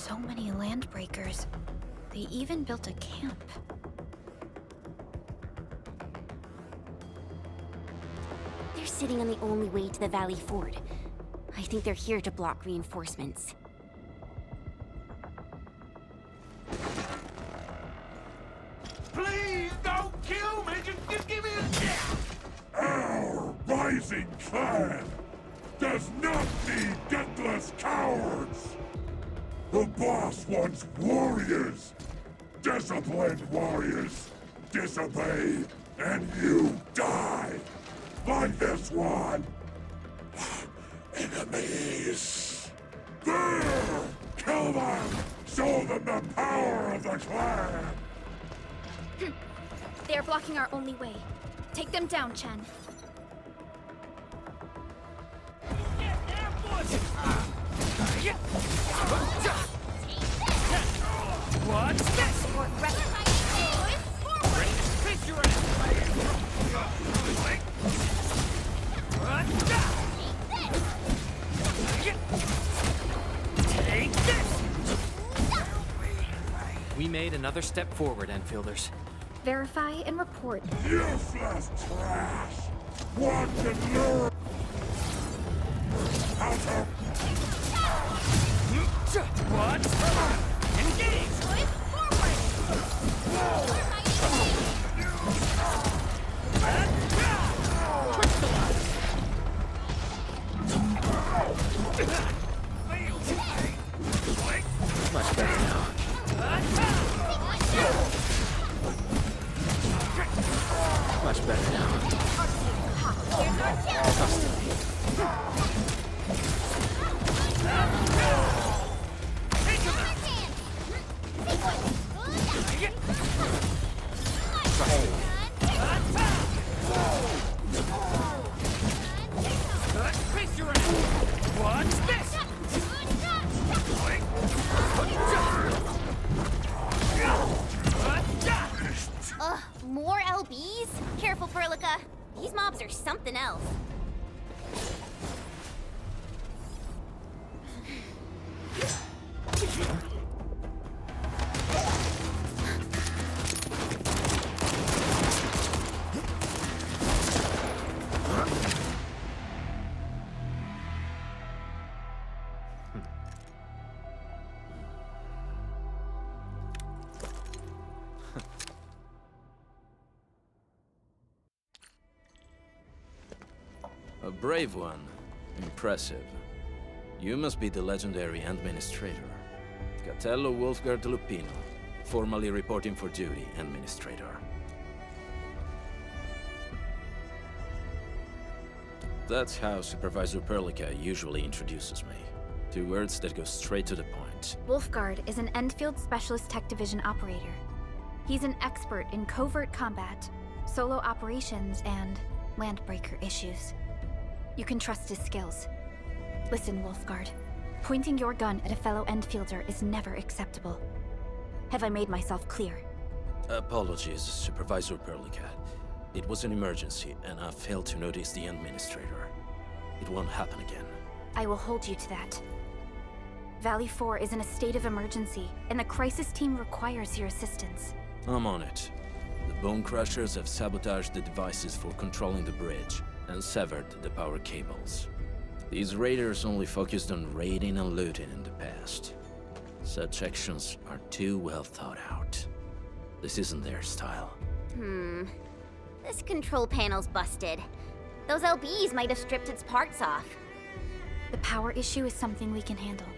So many landbreakers. They even built a camp. They're sitting on the only way to the Valley Ford. I think they're here to block reinforcements. Please don't kill me! Just give me a chance! Our rising clan does not need deathless cowards! The boss wants warriors! Disciplined warriors! Disobey, and you die! Like this one! Enemies! There! Kill them! Show them the power of the clan! They are blocking our only way. Take them down, Chen. What's this? Face your ass! Take this! We made another step forward, Enfielders. Verify and report. Useless trash! Watch and learn! How to... What? Engage! Much better now. Much better now. What's this? Ugh, more LBs? Careful, Perlica. These mobs are something else. A brave one. Impressive. You must be the legendary Administrator. Catello Wulfgard Lupino, formally reporting for duty, Administrator. That's how Supervisor Perlica usually introduces me. 2 words that go straight to the point. Wulfgard is an Endfield Specialist Tech Division operator. He's an expert in covert combat, solo operations, and landbreaker issues. You can trust his skills. Listen, Wulfgard. Pointing your gun at a fellow Endfielder is never acceptable. Have I made myself clear? Apologies, Supervisor Perlica. It was an emergency, and I failed to notice the Administrator. It won't happen again. I will hold you to that. Valley 4 is in a state of emergency, and the crisis team requires your assistance. I'm on it. The Bone Crushers have sabotaged the devices for controlling the bridge, and severed the power cables. These raiders only focused on raiding and looting in the past. Such actions are too well thought out. This isn't their style. This control panel's busted. Those LBs might have stripped its parts off. The power issue is something we can handle.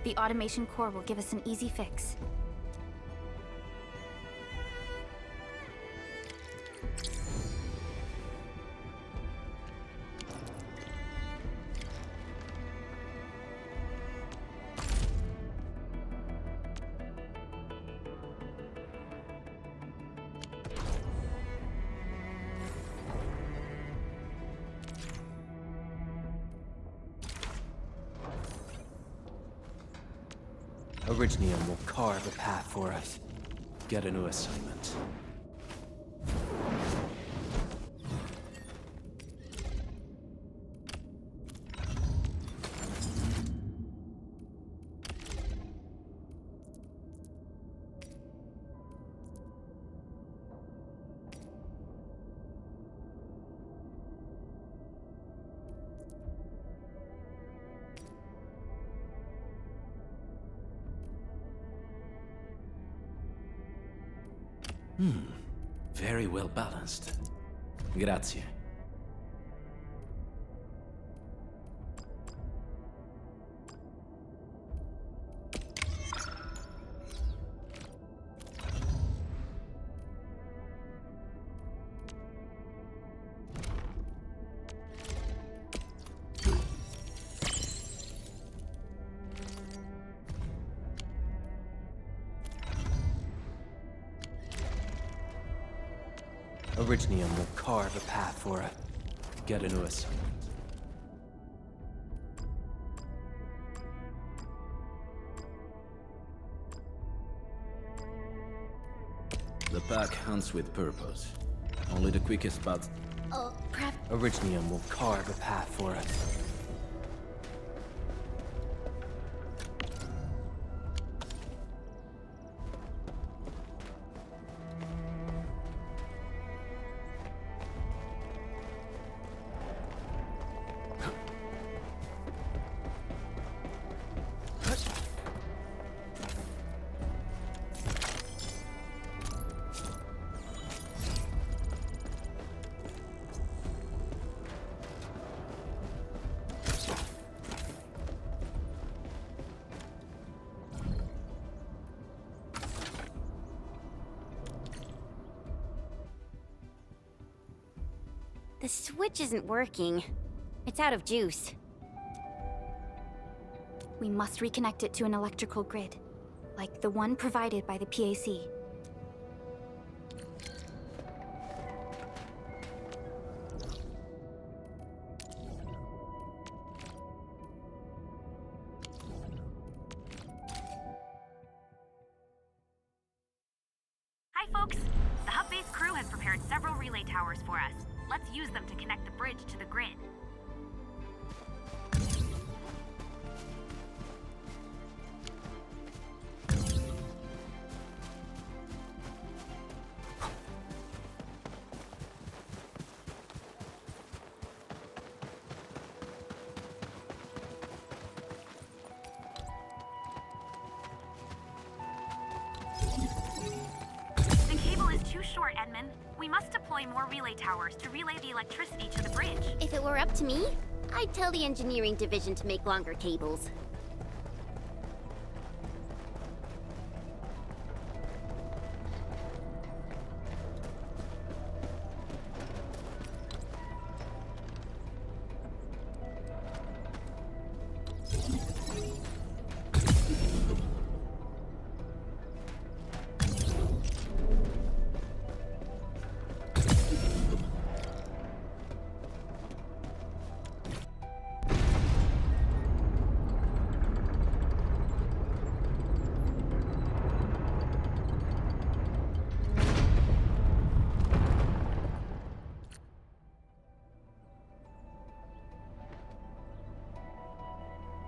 The automation core will give us an easy fix. Orignium will carve a path for us. Get a new assignment. Very well balanced. Grazie. Originium will carve a path for it. Get into us. The pack hunts with purpose. Only the quickest path. Oh, perhaps... Originium will carve a path for us. The switch isn't working. It's out of juice. We must reconnect it to an electrical grid, like the one provided by the PAC. Hi folks! The hub-based crew has prepared several relay towers for us. Let's use them to connect the bridge to the grid. The cable is too short, Edmund. We must deploy more relay towers to relay the electricity to the bridge. If it were up to me, I'd tell the engineering division to make longer cables.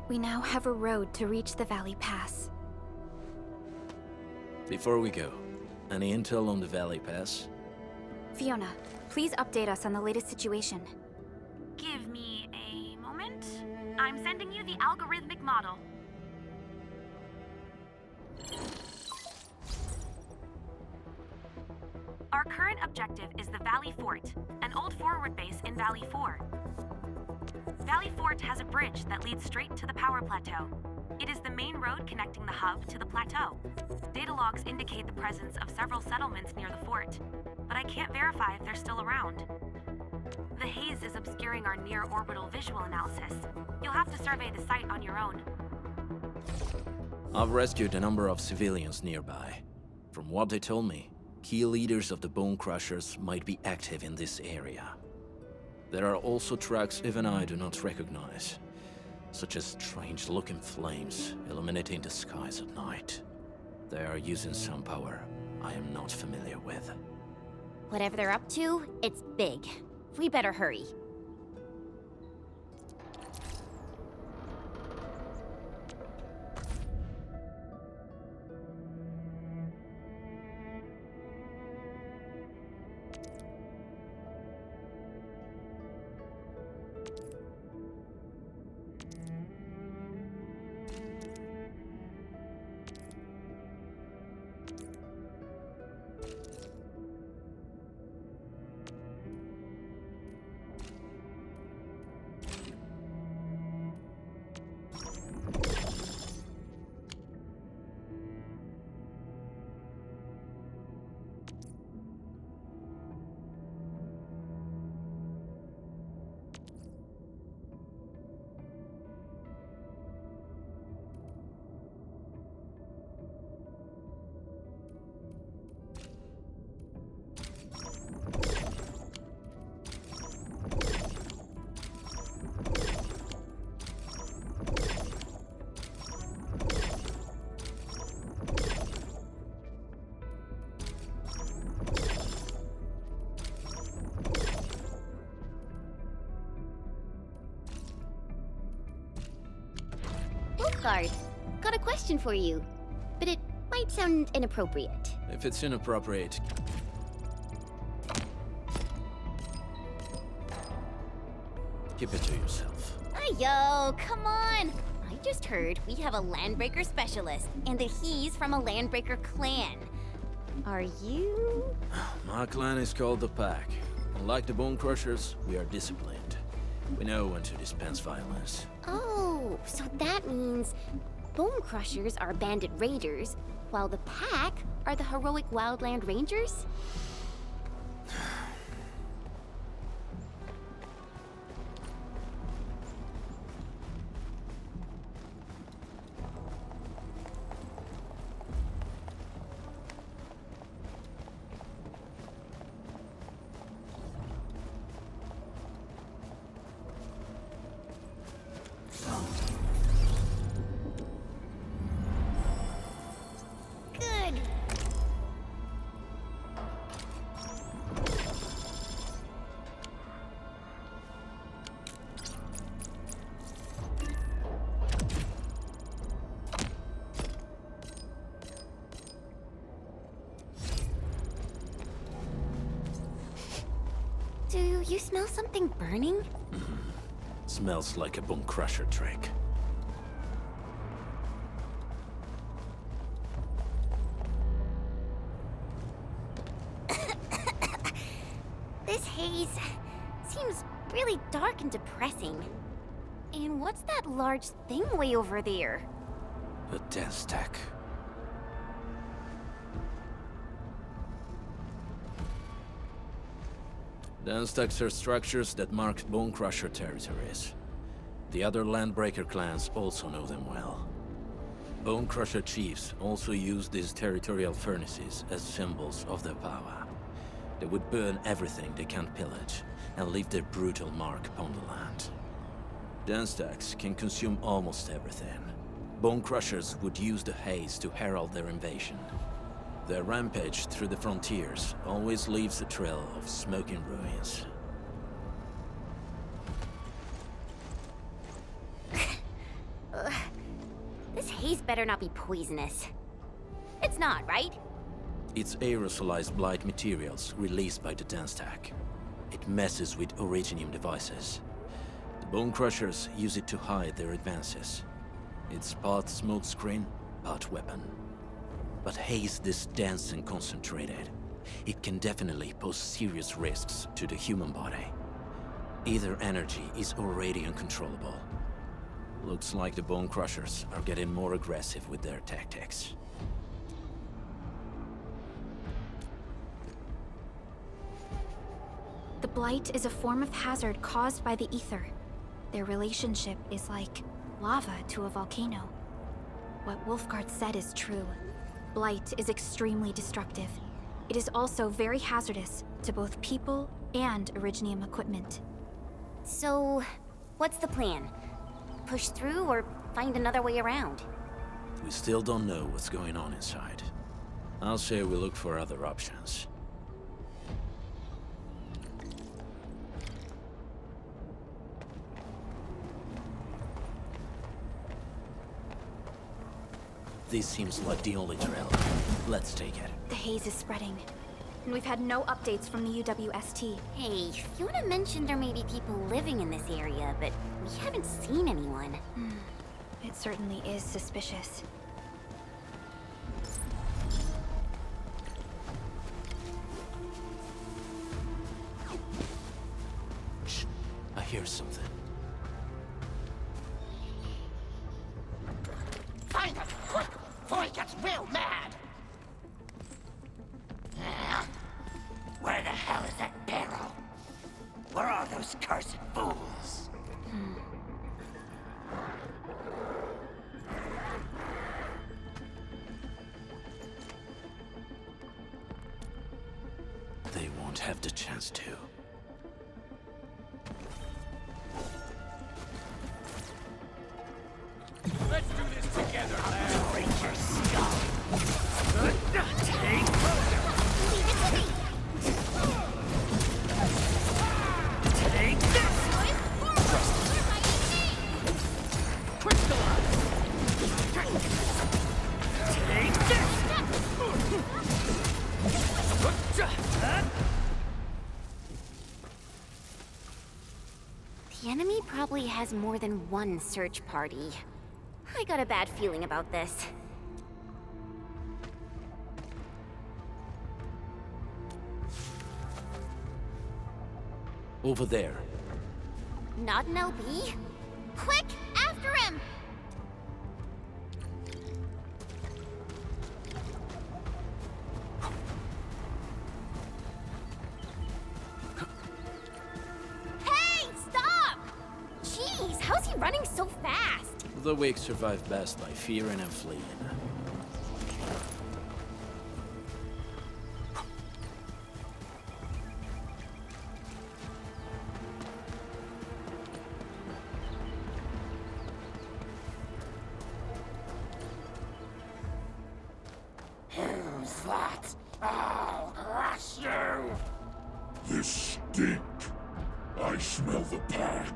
We now have a road to reach the Valley Pass. Before we go, any intel on the Valley Pass? Fiona, please update us on the latest situation. Give me a moment. I'm sending you the algorithmic model. Our current objective is the Valley Fort, an old forward base in Valley 4. Valley Fort has a bridge that leads straight to the power plateau. It is the main road connecting the hub to the plateau. Data logs indicate the presence of several settlements near the fort, but I can't verify if they're still around. The haze is obscuring our near-orbital visual analysis. You'll have to survey the site on your own. I've rescued a number of civilians nearby. From what they told me, key leaders of the Bone Crushers might be active in this area. There are also tracks even I do not recognize, such as strange-looking flames illuminating the skies at night. They are using some power I am not familiar with. Whatever they're up to, it's big. We better hurry. Wulfgard. Got a question for you, but it might sound inappropriate. If it's inappropriate... keep it to yourself. Yo, come on! I just heard we have a Landbreaker specialist, and that he's from a Landbreaker clan. Are you? My clan is called the Pack. Unlike the Bone Crushers, we are disciplined. We know when to dispense violence. Oh, so that means Bone Crushers are bandit raiders, while the Pack are the heroic Wildland Rangers? Good. Do you smell something burning? Smells like a Bone Crusher trick. This haze seems really dark and depressing. And what's that large thing way over there? A death stack. Dance stacks are structures that mark Bone Crusher territories. The other Landbreaker clans also know them well. Bone Crusher chiefs also use these territorial furnaces as symbols of their power. They would burn everything they can't pillage, and leave their brutal mark upon the land. Dance stacks can consume almost everything. Bone Crushers would use the haze to herald their invasion. Their rampage through the frontiers always leaves a trail of smoking ruins. This haze better not be poisonous. It's not, right? It's aerosolized blight materials released by the dance stack. It messes with originium devices. The Bone Crushers use it to hide their advances. It's part smokescreen, part weapon. But haze this dense and concentrated. It can definitely pose serious risks to the human body. Either energy is already uncontrollable. Looks like the Bone Crushers are getting more aggressive with their tactics. The blight is a form of hazard caused by the ether. Their relationship is like lava to a volcano. What Wulfgard said is true. Blight is extremely destructive. It is also very hazardous to both people and Originium equipment. So, what's the plan? Push through or find another way around? We still don't know what's going on inside. I'll say we look for other options. This seems like the only trail. Let's take it. The haze is spreading, and we've had no updates from the UWST. Hey, Fiona mentioned there may be people living in this area, but we haven't seen anyone. It certainly is suspicious. Shh. I hear something. Find it, quick, before he gets real mad! Where the hell is that barrel? Where are those cursed fools? They won't have the chance to. Let's do this together, lad! Ranger scum! Take Take this! Crystallize! The enemy probably has more than one search party. I got a bad feeling about this. Over there. Not an LB? Quick, after him! Hey, stop! Jeez, how's he running so fast? The weak survive best by fearing and fleeing. Who's that? I'll crush you! This stink. I smell the pack.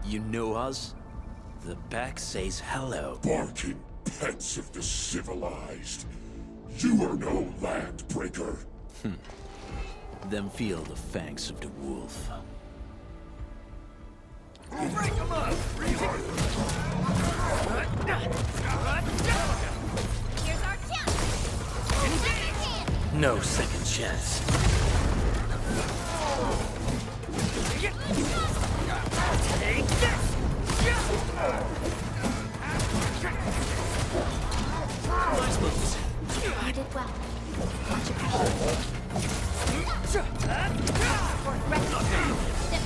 You know us? The pack says hello. Barking pets of the civilized. You are no landbreaker. Then feel the fangs of the wolf. Here's our chance! No second chance. Take this! Nice moves. You did well. Much Step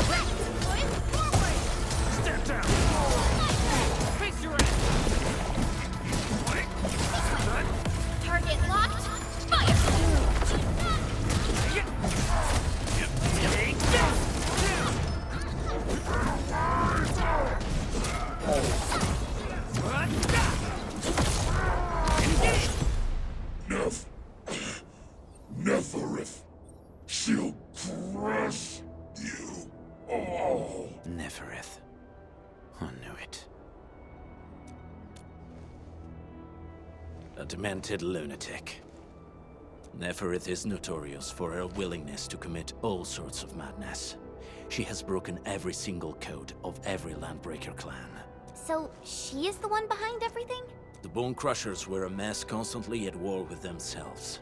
right, boys, forward! Step down! Face your Target locked, fire! Take this! Neverith. She'll crush you all. Neverith. I knew it. A demented lunatic. Neferith is notorious for her willingness to commit all sorts of madness. She has broken every single code of every Landbreaker clan. So, she is the one behind everything? The Bone Crushers were a mess constantly at war with themselves.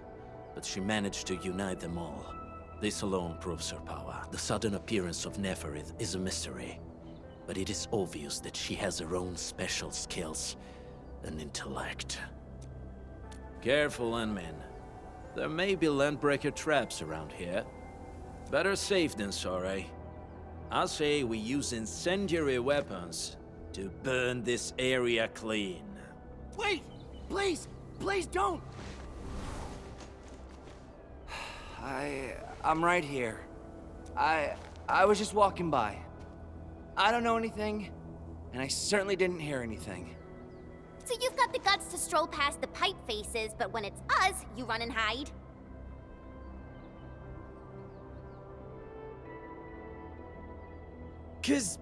But she managed to unite them all. This alone proves her power. The sudden appearance of Neferith is a mystery. But it is obvious that she has her own special skills and intellect. Careful, Landmen. There may be Landbreaker traps around here. Better safe than sorry. I say we use incendiary weapons to burn this area clean. Wait! Please! Please don't! I'm right here. I was just walking by. I don't know anything, and I certainly didn't hear anything. So you've got the guts to stroll past the pipe faces, but when it's us, you run and hide? Cause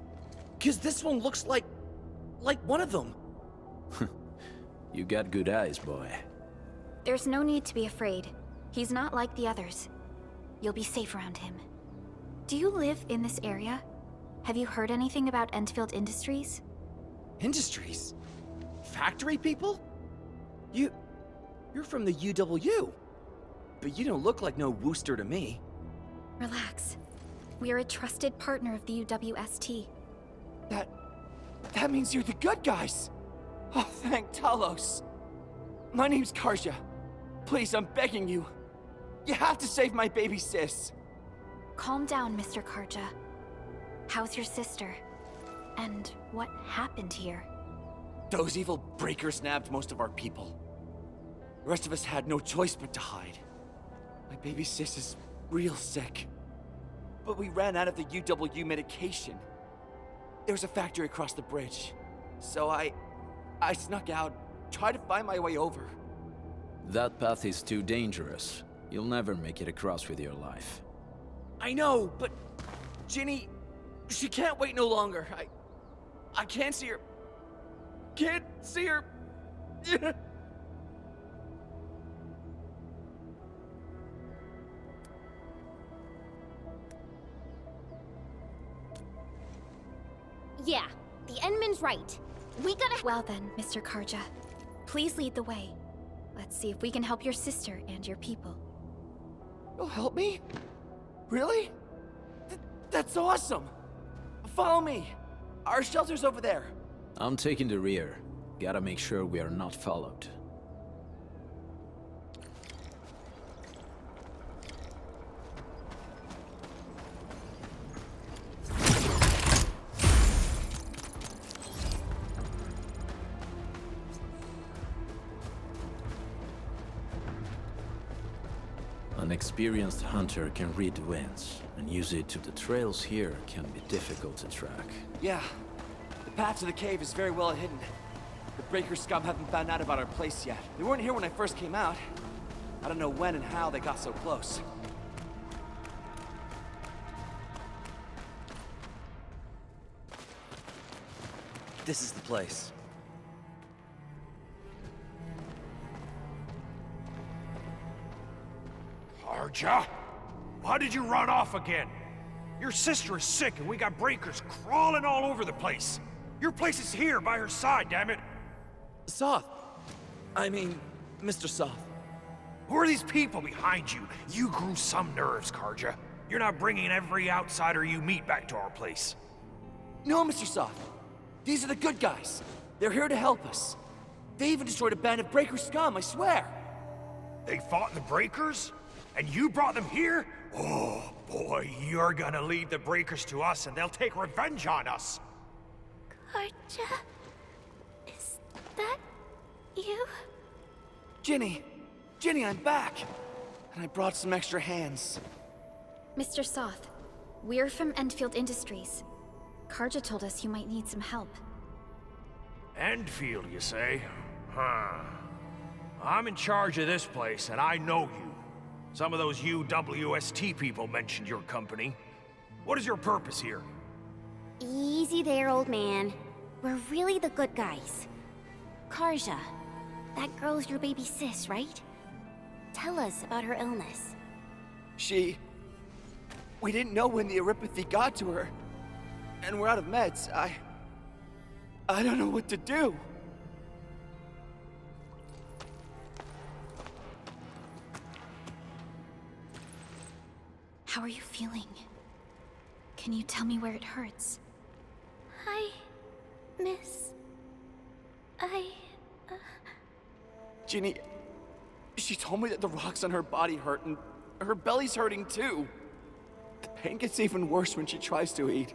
this one looks like one of them. You got good eyes, boy. There's no need to be afraid. He's not like the others. You'll be safe around him. Do you live in this area? Have you heard anything about Endfield Industries? Industries? Factory people? You're from the UW. But you don't look like no Wooster to me. Relax. We are a trusted partner of the UWST. That means you're the good guys. Oh, thank Talos. My name's Karja. Please, I'm begging you. You have to save my baby sis. Calm down, Mr. Karja. How's your sister? And what happened here? Those evil breakers nabbed most of our people. The rest of us had no choice but to hide. My baby sis is real sick. But we ran out of the UW medication. There was a factory across the bridge. So I snuck out, tried to find my way over. That path is too dangerous. You'll never make it across with your life. I know, but Ginny, she can't wait no longer. I can't see her. Can't see her. Yeah, the Endman's right. We gotta— Well then, Mr. Karja, please lead the way. Let's see if we can help your sister and your people. You'll help me? Really? That's awesome! Follow me! Our shelter's over there. I'm taking the rear. Gotta make sure we are not followed. An experienced hunter can read the winds, and use it to the trails here can be difficult to track. Yeah. The path to the cave is very well hidden. The Breaker scum haven't found out about our place yet. They weren't here when I first came out. I don't know when and how they got so close. This is the place. Karja? Why did you run off again? Your sister is sick and we got breakers crawling all over the place. Your place is here by her side, damn it. Soth. I mean, Mr. Soth. Who are these people behind you? You grew some nerves, Karja. You're not bringing every outsider you meet back to our place. No, Mr. Soth. These are the good guys. They're here to help us. They even destroyed a band of Breaker scum, I swear. They fought the breakers? And you brought them here? Oh, boy, you're gonna lead the breakers to us and they'll take revenge on us. Karja? Is that you? Ginny! Ginny, I'm back! And I brought some extra hands. Mr. Soth, we're from Endfield Industries. Karja told us you might need some help. Endfield, you say? Huh. I'm in charge of this place, and I know you. Some of those UWST people mentioned your company. What is your purpose here? Easy there, old man. We're really the good guys. Karja, that girl's your baby sis, right? Tell us about her illness. We didn't know when the Eripathy got to her. And we're out of meds. I don't know what to do. How are you feeling? Can you tell me where it hurts? Hi, miss. Ginny, she told me that the rocks on her body hurt and her belly's hurting too. The pain gets even worse when she tries to eat.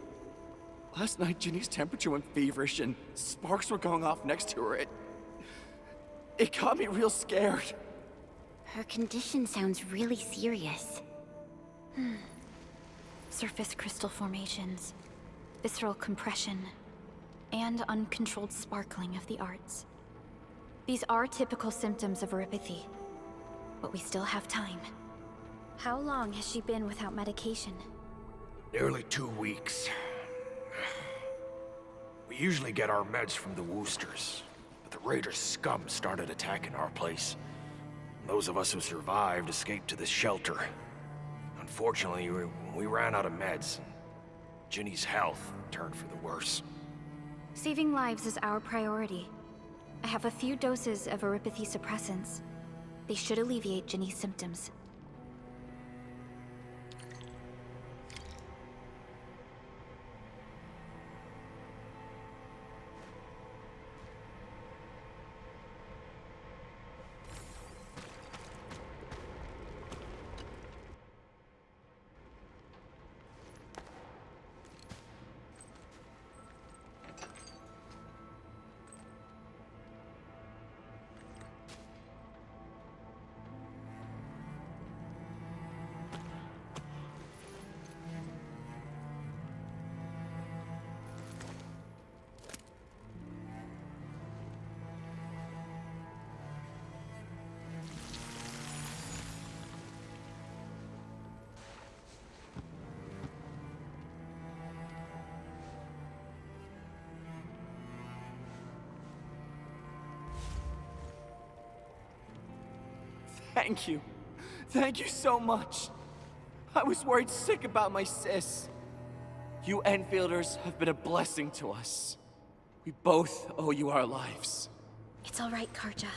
Last night, Ginny's temperature went feverish and sparks were going off next to her. It got me real scared. Her condition sounds really serious. Surface crystal formations, visceral compression, and uncontrolled sparkling of the arts. These are typical symptoms of Eripathy, but we still have time. How long has she been without medication? Nearly 2 weeks. We usually get our meds from the Woosters, but the Raiders' scum started attacking our place. Those of us who survived escaped to this shelter. Unfortunately, we ran out of meds, and Ginny's health turned for the worse. Saving lives is our priority. I have a few doses of Eripathy suppressants. They should alleviate Ginny's symptoms. Thank you. Thank you so much. I was worried sick about my sis. You Enfielders have been a blessing to us. We both owe you our lives. It's all right, Karja.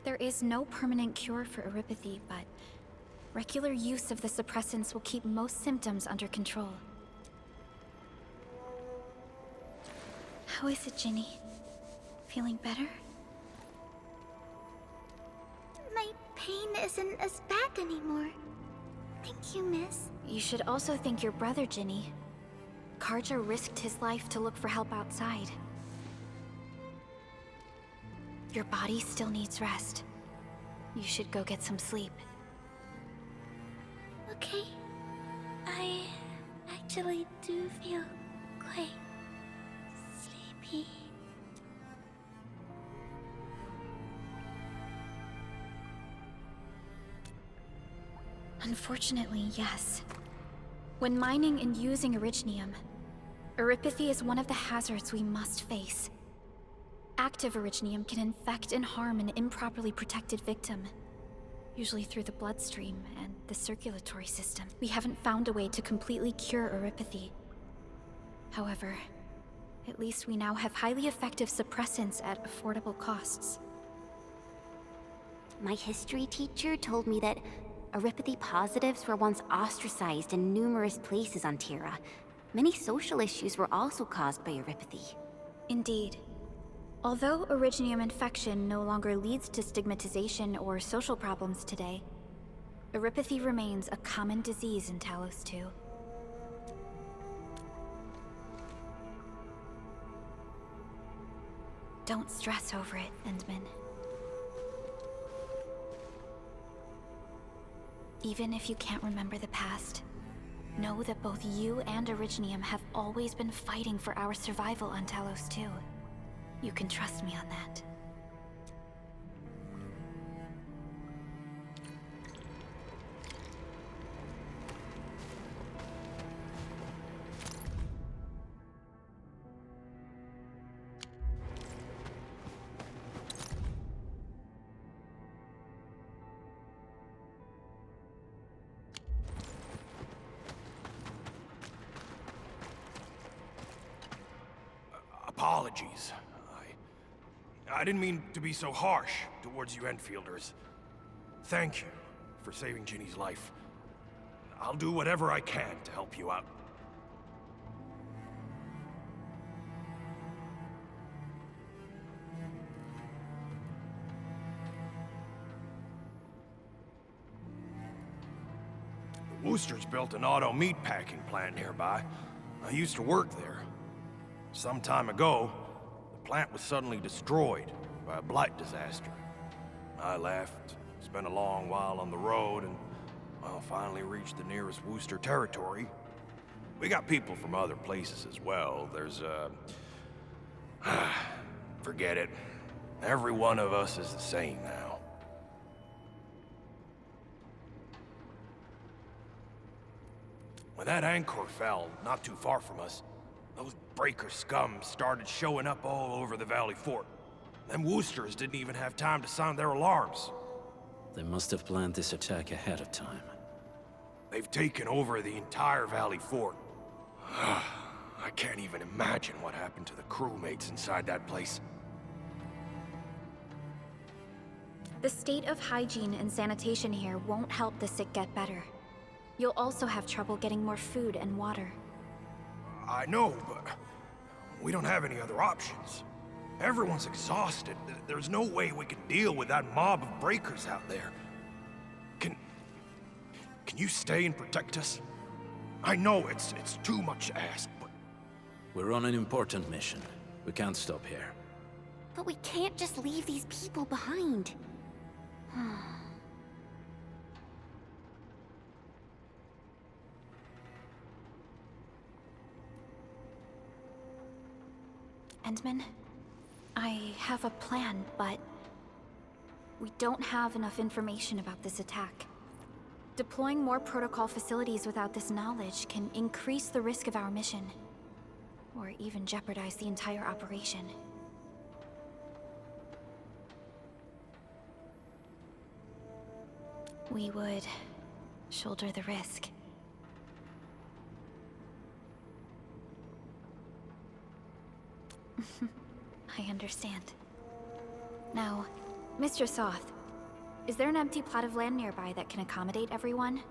There is no permanent cure for erypathy, but regular use of the suppressants will keep most symptoms under control. How is it, Ginny? Feeling better? My pain isn't as bad anymore. Thank you, miss. You should also thank your brother, Ginny. Karja risked his life to look for help outside. Your body still needs rest. You should go get some sleep. Okay. I actually do feel quite sleepy. Unfortunately, yes. When mining and using Originium, erypathy is one of the hazards we must face. Active Originium can infect and harm an improperly protected victim, usually through the bloodstream and the circulatory system. We haven't found a way to completely cure erypathy. However, at least we now have highly effective suppressants at affordable costs. My history teacher told me that erypathy positives were once ostracized in numerous places on Terra. Many social issues were also caused by erypathy. Indeed. Although Originium infection no longer leads to stigmatization or social problems today, erypathy remains a common disease in Talos 2. Don't stress over it, Endman. Even if you can't remember the past, know that both you and Originium have always been fighting for our survival on Talos 2. You can trust me on that. Apologies. I didn't mean to be so harsh towards you Enfielders. Thank you for saving Ginny's life. I'll do whatever I can to help you out. The Woosters built an auto meat packing plant nearby. I used to work there. Some time ago, the plant was suddenly destroyed by a blight disaster. I left, spent a long while on the road, and, well, finally reached the nearest Wooster territory. We got people from other places as well. There's, forget it. Every one of us is the same now. When that anchor fell, not too far from us, those breaker scum started showing up all over the Valley Fort. Them Woosters didn't even have time to sound their alarms. They must have planned this attack ahead of time. They've taken over the entire Valley Fort. I can't even imagine what happened to the crewmates inside that place. The state of hygiene and sanitation here won't help the sick get better. You'll also have trouble getting more food and water. I know, but we don't have any other options. Everyone's exhausted. There's no way we can deal with that mob of breakers out there. Can you stay and protect us? I know it's too much to ask, but... We're on an important mission. We can't stop here. But we can't just leave these people behind. Endman, I have a plan, but we don't have enough information about this attack. Deploying more protocol facilities without this knowledge can increase the risk of our mission, or even jeopardize the entire operation. We would shoulder the risk. I understand. Now, Mr. Soth, is there an empty plot of land nearby that can accommodate everyone?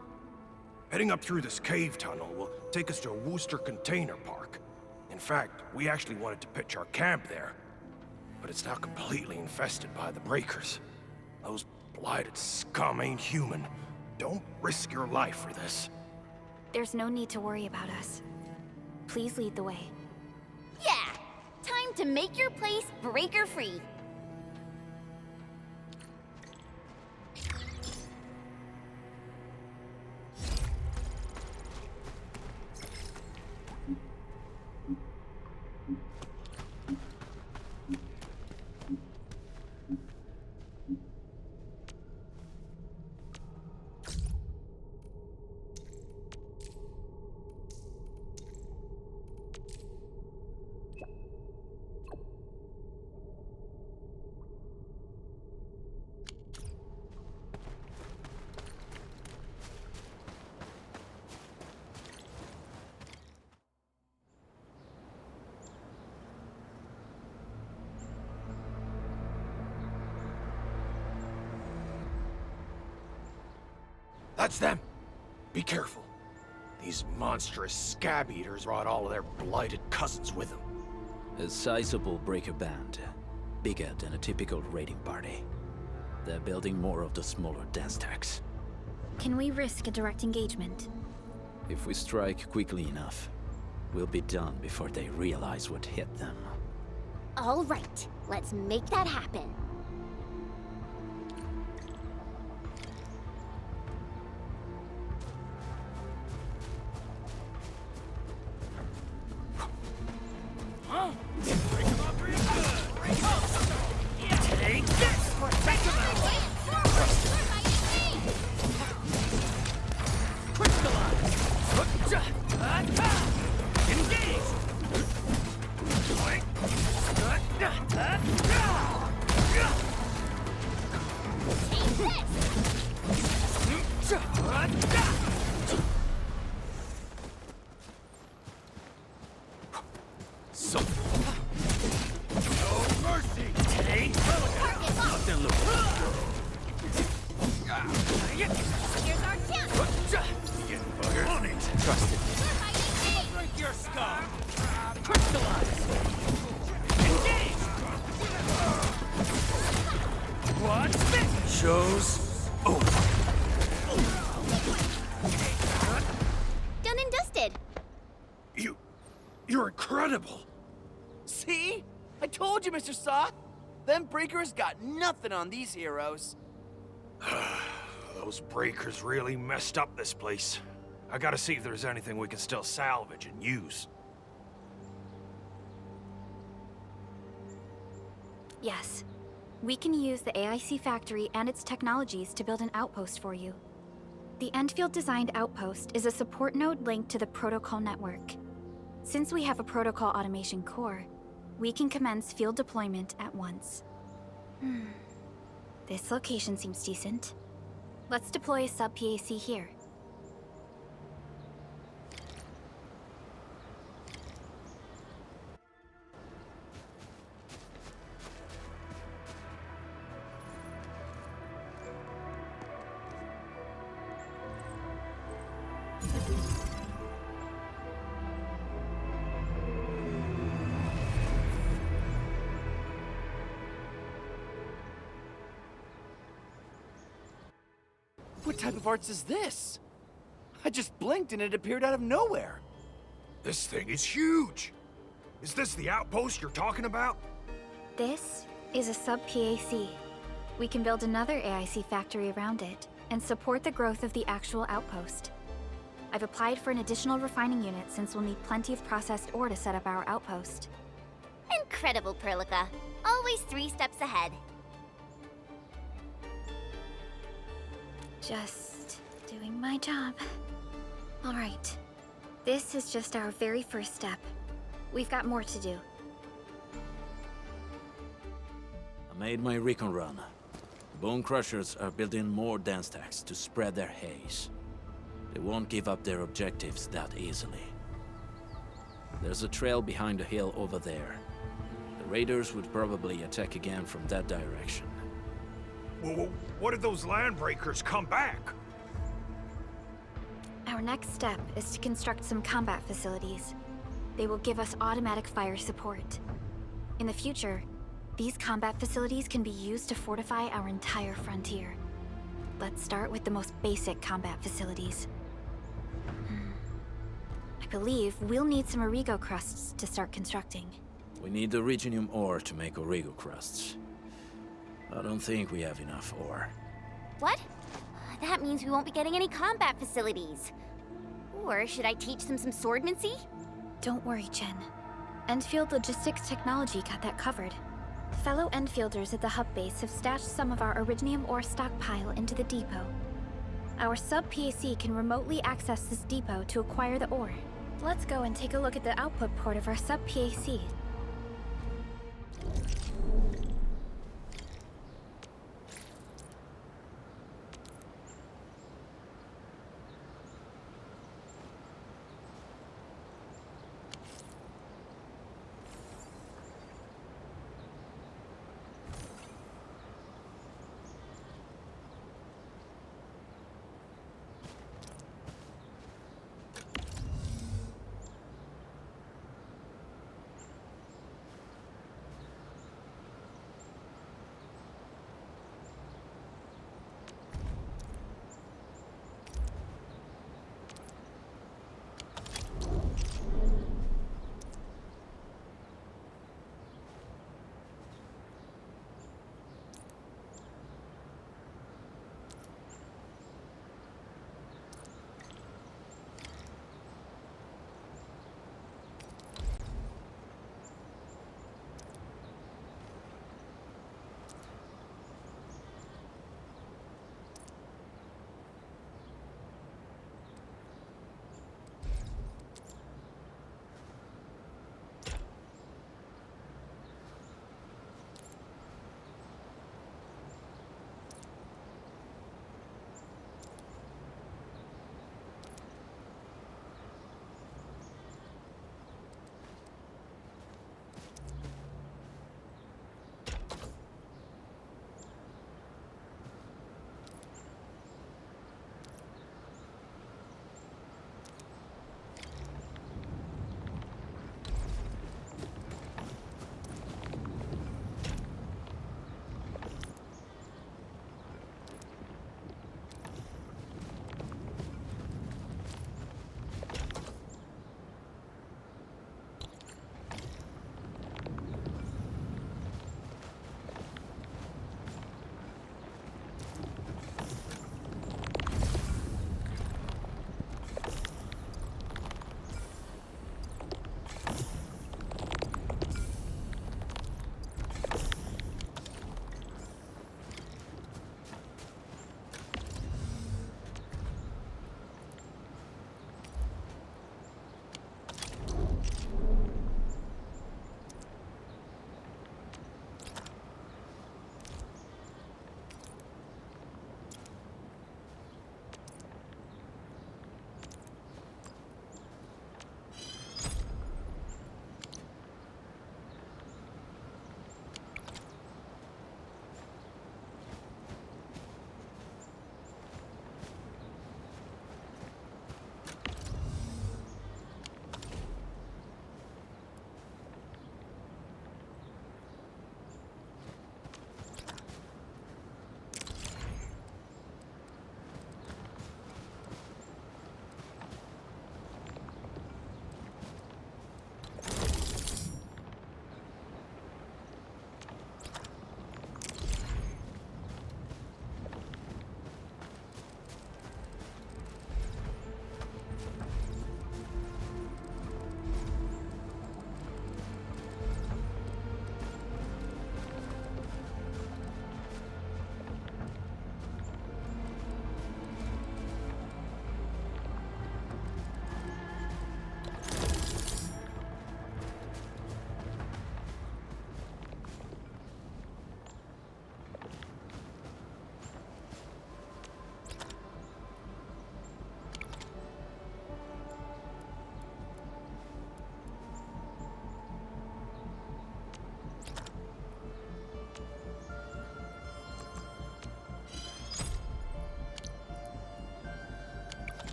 Heading up through this cave tunnel will take us to a Wooster container park. In fact, we actually wanted to pitch our camp there. But it's now completely infested by the Breakers. Those blighted scum ain't human. Don't risk your life for this. There's no need to worry about us. Please lead the way. Yeah! Time to make your place breaker-free. That's them! Be careful. These monstrous scab eaters brought all of their blighted cousins with them. A sizable breaker band, bigger than a typical raiding party. They're building more of the smaller dance tags. Can we risk a direct engagement? If we strike quickly enough, we'll be done before they realize what hit them. All right, let's make that happen. Done and dusted. You're incredible! See? I told you, Mr. Soth! Them Breakers got nothing on these heroes. Those Breakers really messed up this place. I gotta see if there's anything we can still salvage and use. Yes. We can use the AIC factory and its technologies to build an outpost for you. The Endfield-designed outpost is a support node linked to the protocol network. Since we have a protocol automation core, we can commence field deployment at once. This location seems decent. Let's deploy a sub-PAC here. What type of arts is this? I just blinked and it appeared out of nowhere. This thing is huge! Is this the outpost you're talking about? This is a sub-PAC. We can build another AIC factory around it and support the growth of the actual outpost. I've applied for an additional refining unit since we'll need plenty of processed ore to set up our outpost. Incredible, Perlica. Always 3 steps ahead. Just doing my job. All right. This is just our very first step. We've got more to do. I made my recon run. Bone Crushers are building more dance stacks to spread their haze. They won't give up their objectives that easily. There's a trail behind the hill over there. The raiders would probably attack again from that direction. Well, what if those landbreakers come back? Our next step is to construct some combat facilities. They will give us automatic fire support. In the future, these combat facilities can be used to fortify our entire frontier. Let's start with the most basic combat facilities. I believe we'll need some Origo crusts to start constructing. We need the Originium ore to make Origo crusts. I don't think we have enough ore. What? That means we won't be getting any combat facilities. Or should I teach them some swordmancy? Don't worry, Jen. Endfield Logistics Technology got that covered. Fellow Endfielders at the hub base have stashed some of our Originium ore stockpile into the depot. Our sub-PAC can remotely access this depot to acquire the ore. Let's go and take a look at the output port of our sub-PAC.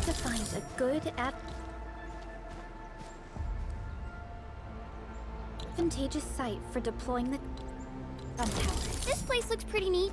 to find a good advantageous site for deploying the gun tower. This place looks pretty neat.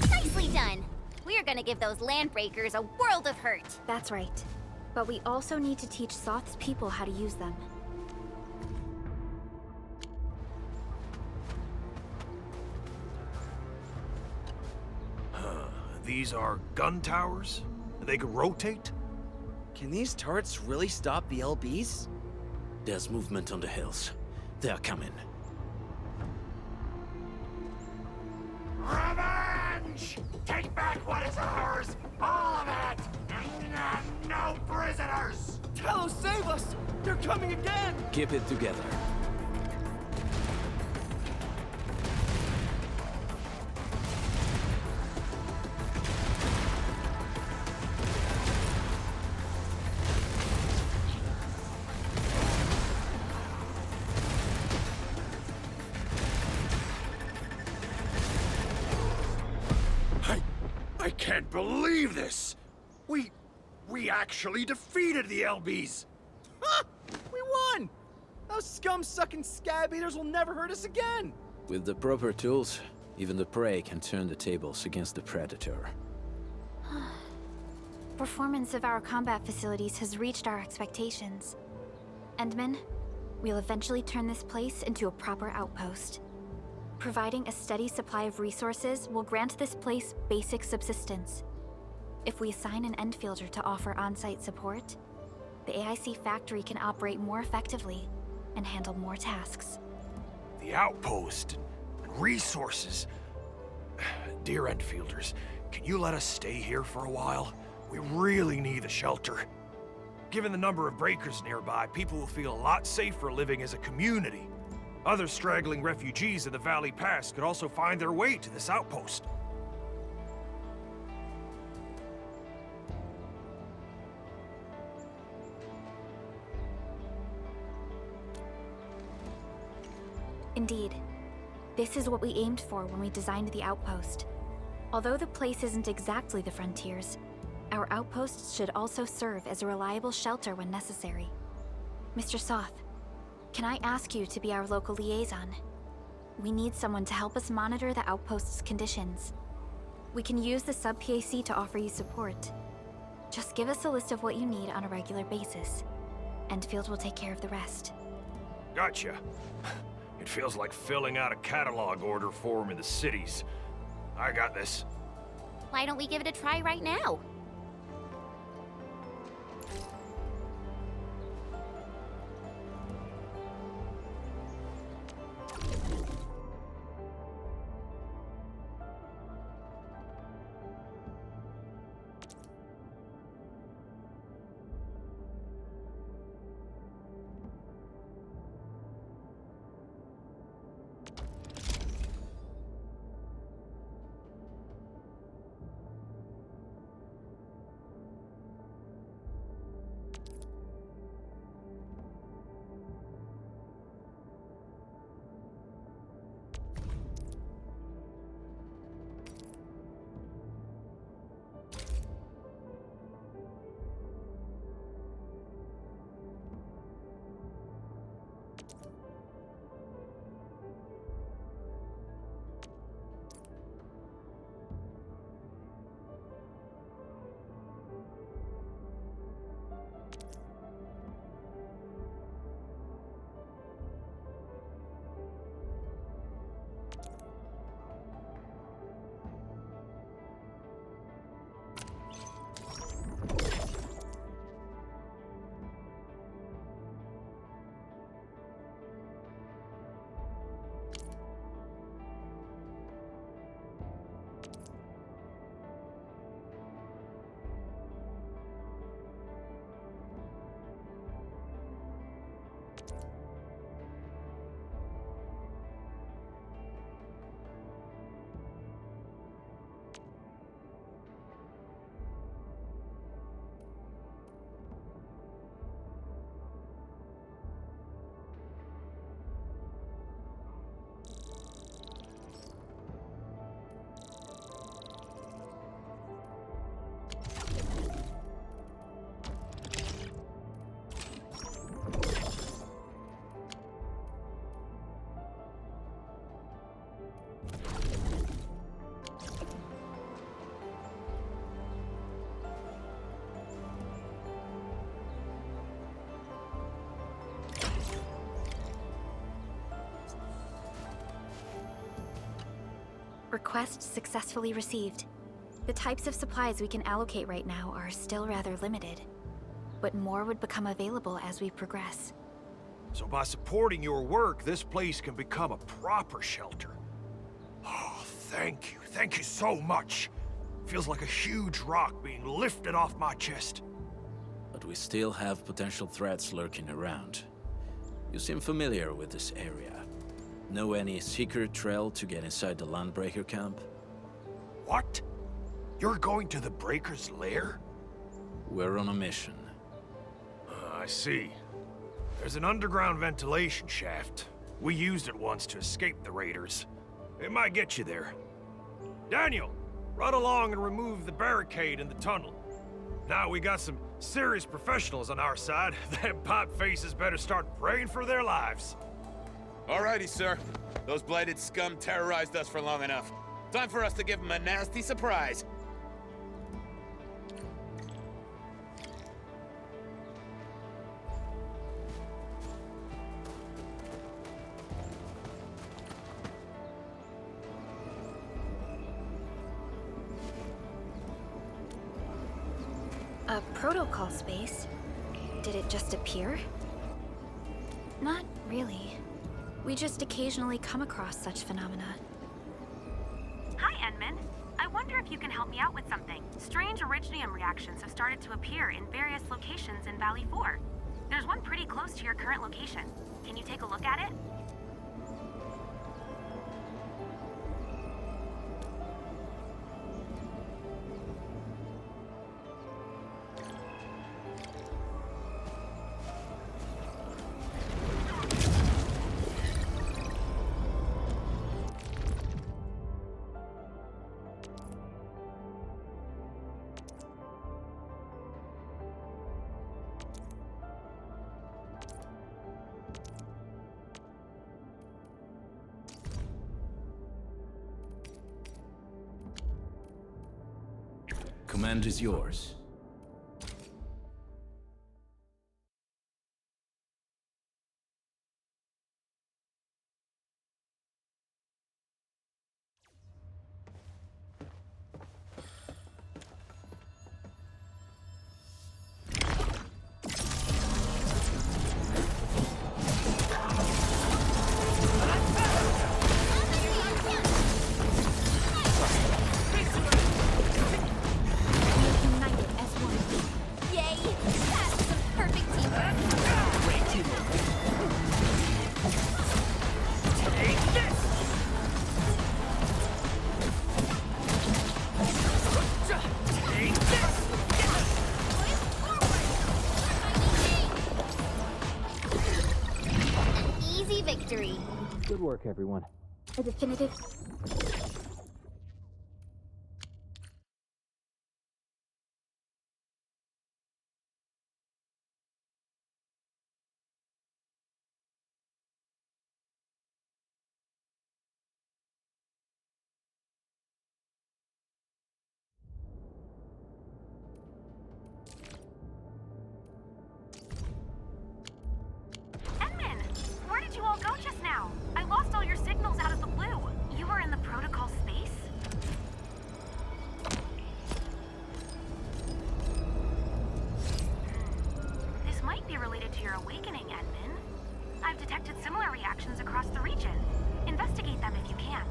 Nicely done. We're gonna give those landbreakers a world of hurt. That's right. But we also need to teach Soth's people how to use them. These are gun towers? They can rotate? Can these turrets really stop the LBs? There's movement on the hills. They are coming. Revenge! Take back what is ours! All of it! And no prisoners! Talos, save us! They're coming again! Keep it together. I can't believe this! We actually defeated the LBs! Ha! We won! Those scum-sucking scab eaters will never hurt us again! With the proper tools, even the prey can turn the tables against the predator. Performance of our combat facilities has reached our expectations. Endman, we'll eventually turn this place into a proper outpost. Providing a steady supply of resources will grant this place basic subsistence. If we assign an Endfielder to offer on-site support, the AIC factory can operate more effectively and handle more tasks. The outpost and resources. Dear Endfielders, can you let us stay here for a while? We really need the shelter. Given the number of breakers nearby, people will feel a lot safer living as a community. Other straggling refugees in the Valley Pass could also find their way to this outpost. Indeed. This is what we aimed for when we designed the outpost. Although the place isn't exactly the frontiers, our outposts should also serve as a reliable shelter when necessary. Mr. Soth, can I ask you to be our local liaison? We need someone to help us monitor the outpost's conditions. We can use the sub-PAC to offer you support. Just give us a list of what you need on a regular basis. Endfield will take care of the rest. Gotcha. It feels like filling out a catalog order form in the cities. I got this. Why don't we give it a try right now? Request successfully received. The types of supplies we can allocate right now are still rather limited, but more would become available as we progress. So by supporting your work, this place can become a proper shelter. Oh, thank you. Thank you so much. Feels like a huge rock being lifted off my chest. But we still have potential threats lurking around. You seem familiar with this area. Know any secret trail to get inside the Landbreaker camp? What? You're going to the Breaker's lair? We're on a mission. I see. There's an underground ventilation shaft. We used it once to escape the raiders. It might get you there. Daniel, run along and remove the barricade in the tunnel. Now we got some serious professionals on our side. Them pipe faces better start praying for their lives. Alrighty, sir. Those blighted scum terrorized us for long enough. Time for us to give them a nasty surprise. A protocol space? Did it just appear? Not really. We just occasionally come across such phenomena. Hi, Enman. I wonder if you can help me out with something. Strange originium reactions have started to appear in various locations in Valley 4. There's one pretty close to your current location. Can you take a look at it? Command is yours. Good work, everyone. A definitive... Enman! Where did you all go just now? I lost all your signals out of the blue. You were in the protocol space? This might be related to your awakening, Enman. I've detected similar reactions across the region. Investigate them if you can.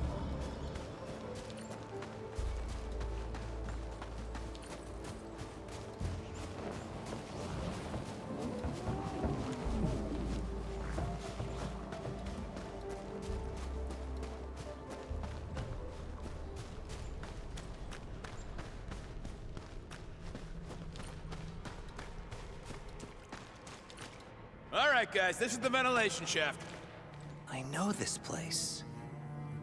Alright, guys, this is the ventilation shaft. I know this place.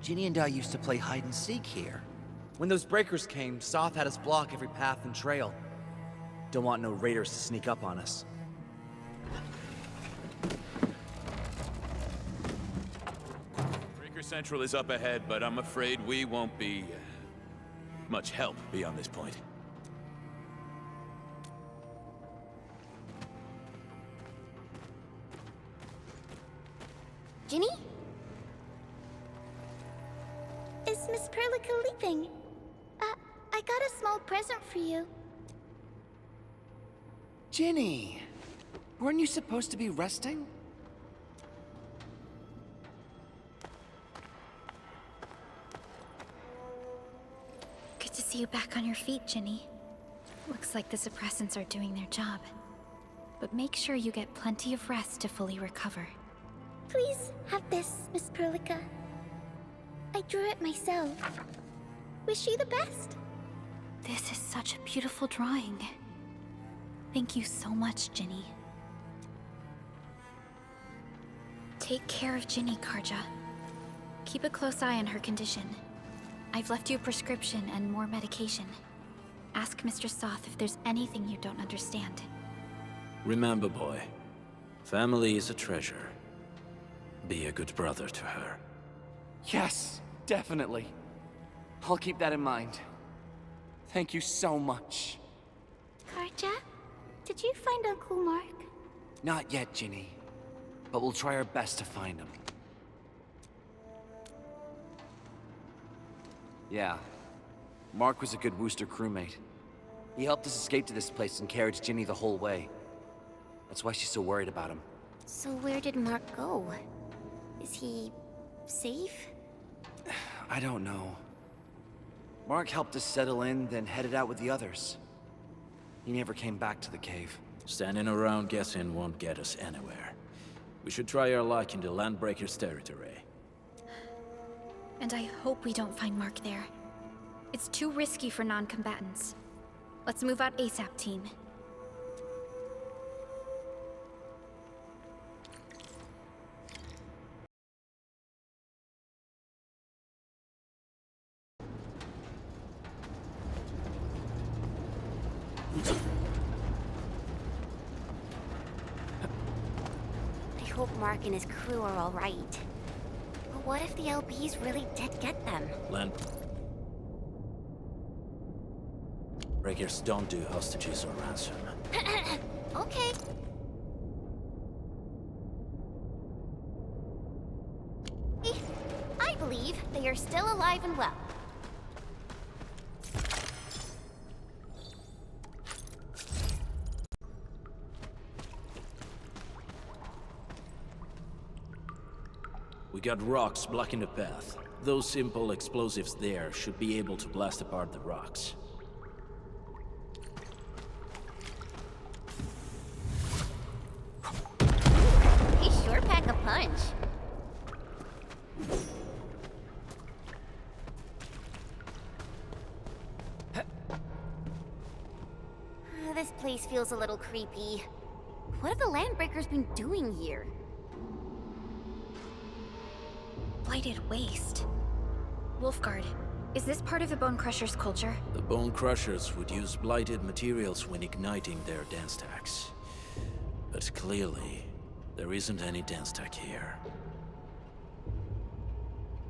Ginny and I used to play hide and seek here. When those breakers came, Soth had us block every path and trail. Don't want no raiders to sneak up on us. Breaker Central is up ahead, but I'm afraid we won't be much help beyond this point. Ginny? Is Miss Perlica leaving? I got a small present for you. Ginny! Weren't you supposed to be resting? Good to see you back on your feet, Ginny. Looks like the suppressants are doing their job. But make sure you get plenty of rest to fully recover. Please have this, Miss Perlica. I drew it myself. Wish you the best. This is such a beautiful drawing. Thank you so much, Ginny. Take care of Ginny, Karja. Keep a close eye on her condition. I've left you a prescription and more medication. Ask Mr. Soth if there's anything you don't understand. Remember, boy, family is a treasure. Be a good brother to her. Yes, definitely. I'll keep that in mind. Thank you so much. Karja, did you find Uncle Mark? Not yet, Ginny. But we'll try our best to find him. Yeah. Mark was a good Wooster crewmate. He helped us escape to this place and carried Ginny the whole way. That's why she's so worried about him. So where did Mark go? Is he... safe? I don't know. Mark helped us settle in, then headed out with the others. He never came back to the cave. Standing around guessing won't get us anywhere. We should try our luck in the Landbreakers' territory. And I hope we don't find Mark there. It's too risky for non-combatants. Let's move out ASAP, team. I hope Mark and his crew are all right. But what if the LBs really did get them? Breakers don't do hostages or ransom. Okay. I believe they are still alive and well. We got rocks blocking the path. Those simple explosives there should be able to blast apart the rocks. He sure pack a punch. This place feels a little creepy. What have the Landbreakers been doing here? Blighted waste. Wulfgard, is this part of the Bone Crusher's culture? The Bone Crushers would use blighted materials when igniting their dance stacks. But clearly, there isn't any dance stack here.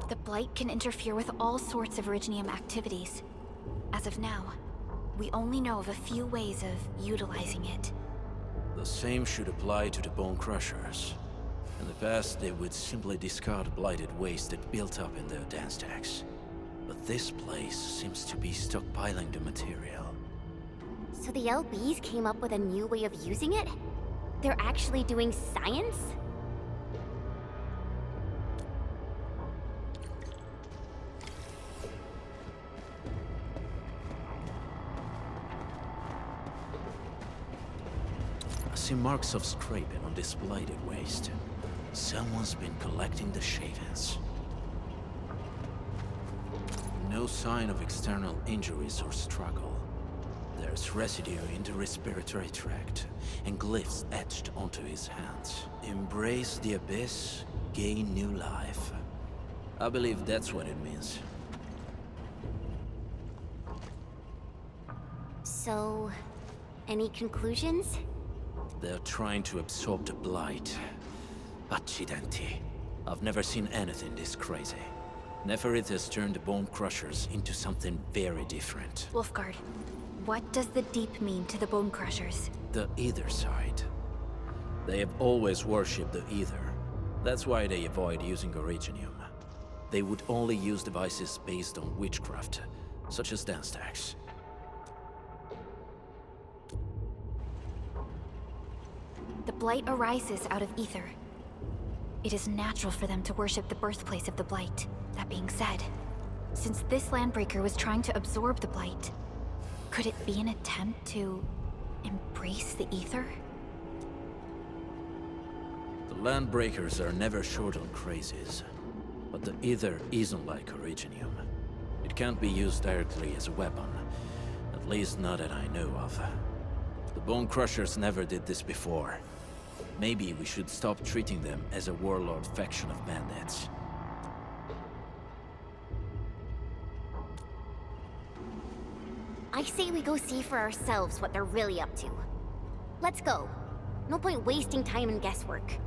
The Blight can interfere with all sorts of Originium activities. As of now, we only know of a few ways of utilizing it. The same should apply to the Bone Crushers. In the past, they would simply discard blighted waste that built up in their dance stacks. But this place seems to be stockpiling the material. So the LBs came up with a new way of using it? They're actually doing science? I see marks of scraping on this blighted waste. Someone's been collecting the shavings. No sign of external injuries or struggle. There's residue in the respiratory tract, and glyphs etched onto his hands. Embrace the abyss, gain new life. I believe that's what it means. So, any conclusions? They're trying to absorb the blight. Accidenti. I've never seen anything this crazy. Neferith has turned the Bone Crushers into something very different. Wulfgard, what does the Deep mean to the Bone Crushers? The Ether side. They have always worshipped the Ether. That's why they avoid using Originium. They would only use devices based on witchcraft, such as dance tags. The Blight arises out of ether. It is natural for them to worship the birthplace of the Blight. That being said, since this Landbreaker was trying to absorb the Blight, could it be an attempt to embrace the ether? The Landbreakers are never short on crazes, but the ether isn't like Originium. It can't be used directly as a weapon, at least not that I know of. The Bone Crushers never did this before. Maybe we should stop treating them as a warlord faction of bandits. I say we go see for ourselves what they're really up to. Let's go. No point wasting time in guesswork.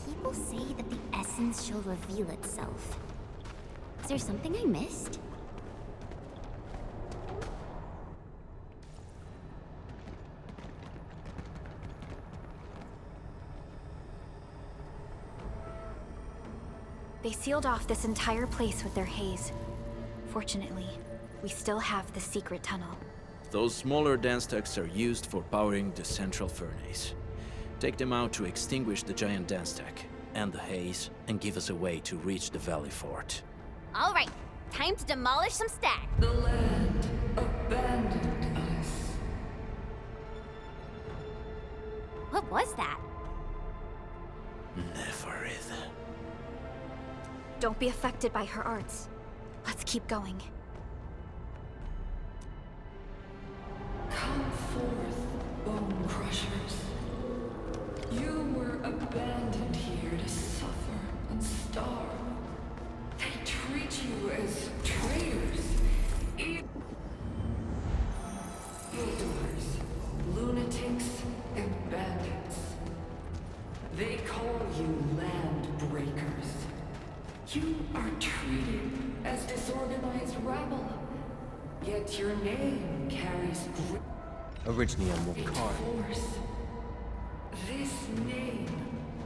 People say that the essence shall reveal itself. Is there something I missed? They sealed off this entire place with their haze. Fortunately, we still have the secret tunnel. Those smaller dance tags are used for powering the central furnace. Take them out to extinguish the giant dance tag, and the haze, and give us a way to reach the Valley Fort. All right, time to demolish some stag. The land abandoned us. What was that? Never is. Don't be affected by her arts. Let's keep going. Come forth, bone crushers. You were abandoned here to suffer and starve. They treat you as traitors. Evildoers, lunatics, and bandits. They call you land breakers. You are treated as disorganized rabble. Yet your name carries Originium will great carve. force. This name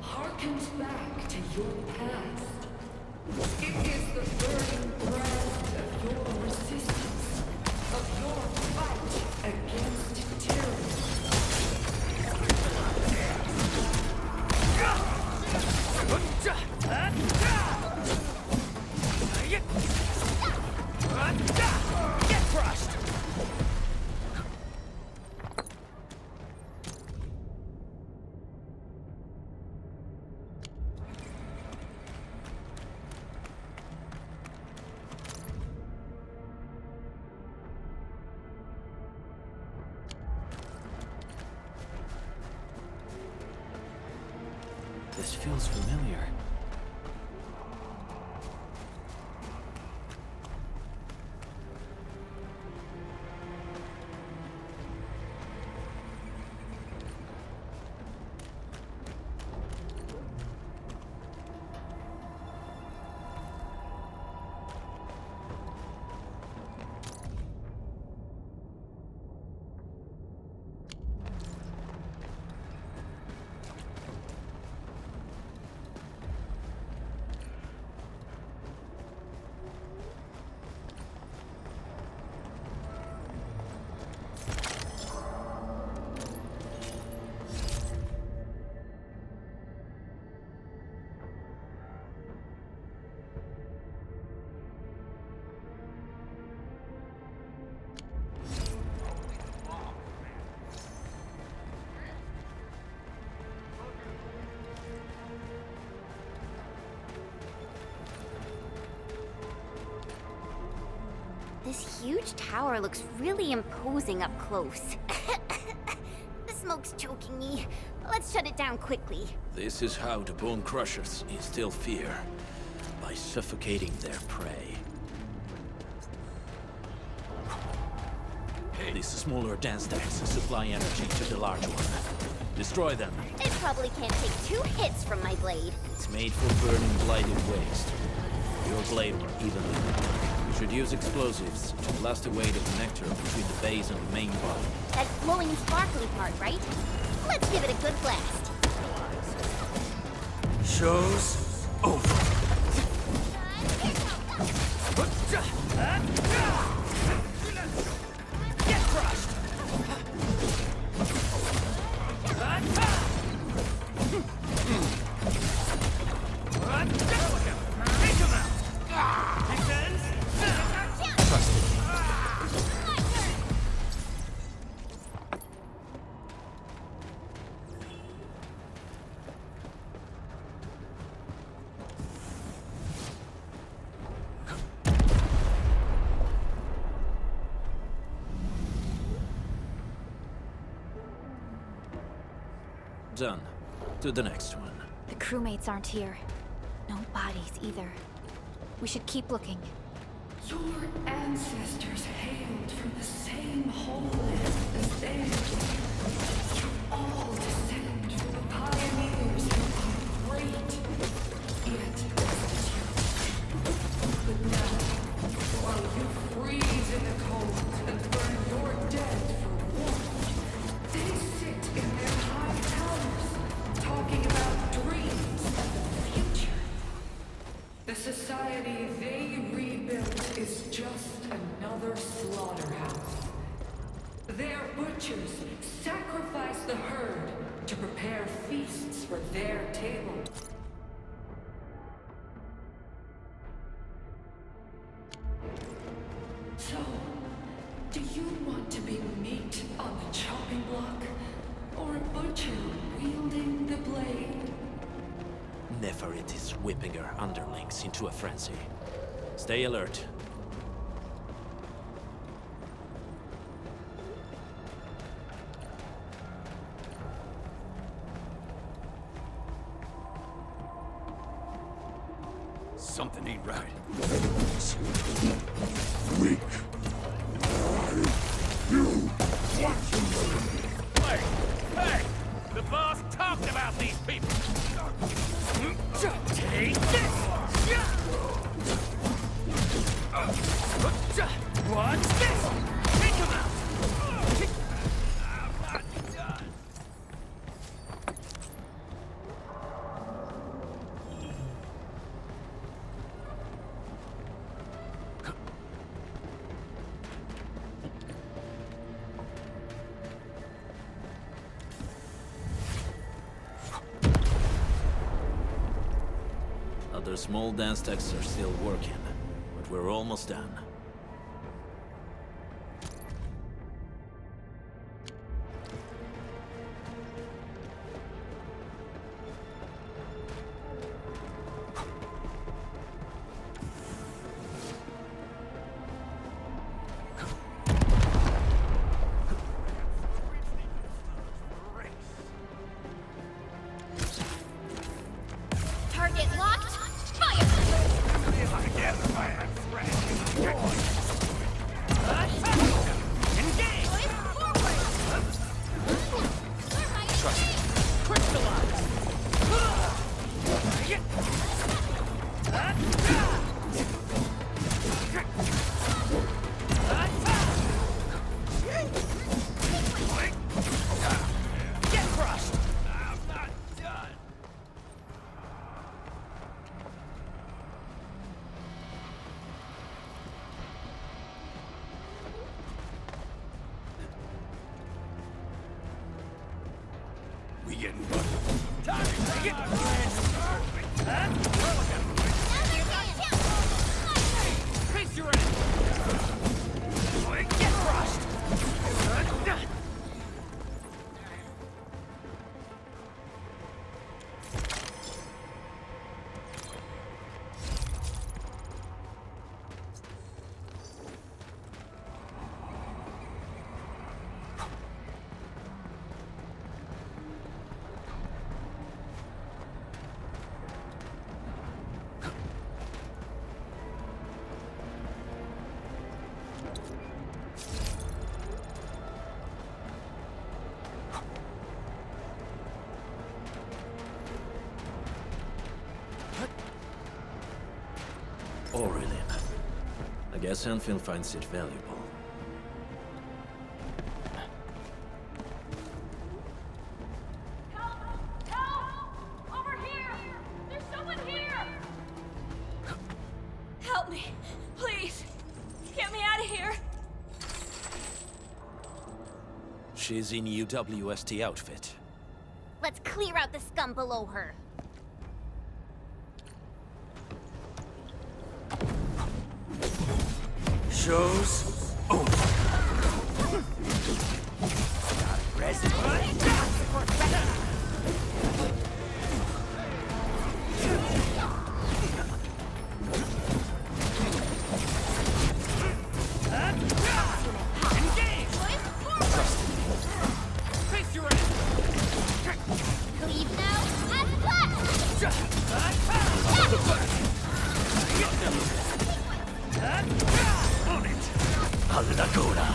harkens back to your past. It is the burning brand of your resistance, of your fight against tyranny. Get crushed! This feels familiar. This huge tower looks really imposing up close. The smoke's choking me. Let's shut it down quickly. This is how the Bone Crushers instill fear, by suffocating their prey. These smaller dance tags supply energy to the large one. Destroy them. It probably can't take 2 hits from my blade. It's made for burning blighted waste. Your blade will evenly. You should use explosives to blast away the connector between the base and the main body. That glowing and sparkly part, right? Let's give it a good blast. Show's over. Get crushed! Take him out! Makes sense? Done. To the next one. The crewmates aren't here. No bodies either. We should keep looking. Your ancestors hailed from the same homeland as they did. You all descend from the pioneers who are great. Yet, but now, while you freeze in the cold and burn your dead for warmth, they sit in their high towers, talking about dreams of the future. The society they rebuilt is just another slaughterhouse. Their butchers sacrifice the herd to prepare feasts for their table. So, do you want to be meat on the chopping block, or a butcher wielding the blade? Neferit is whipping her underlings into a frenzy. Stay alert. Something ain't right. Weak. You watch Hey! Hey! The boss talked about these people! Take this! Watch this! Take him out! I'm not done! Other small dance techs are still working, but we're almost done. Target locked. Fire! Together, my friend. Guess Endfield finds it valuable. Help me! Please! Get me out of here! She's in UWST outfit. Let's clear out the scum below her. Shows over. Leave now and flash! On it! Allagona!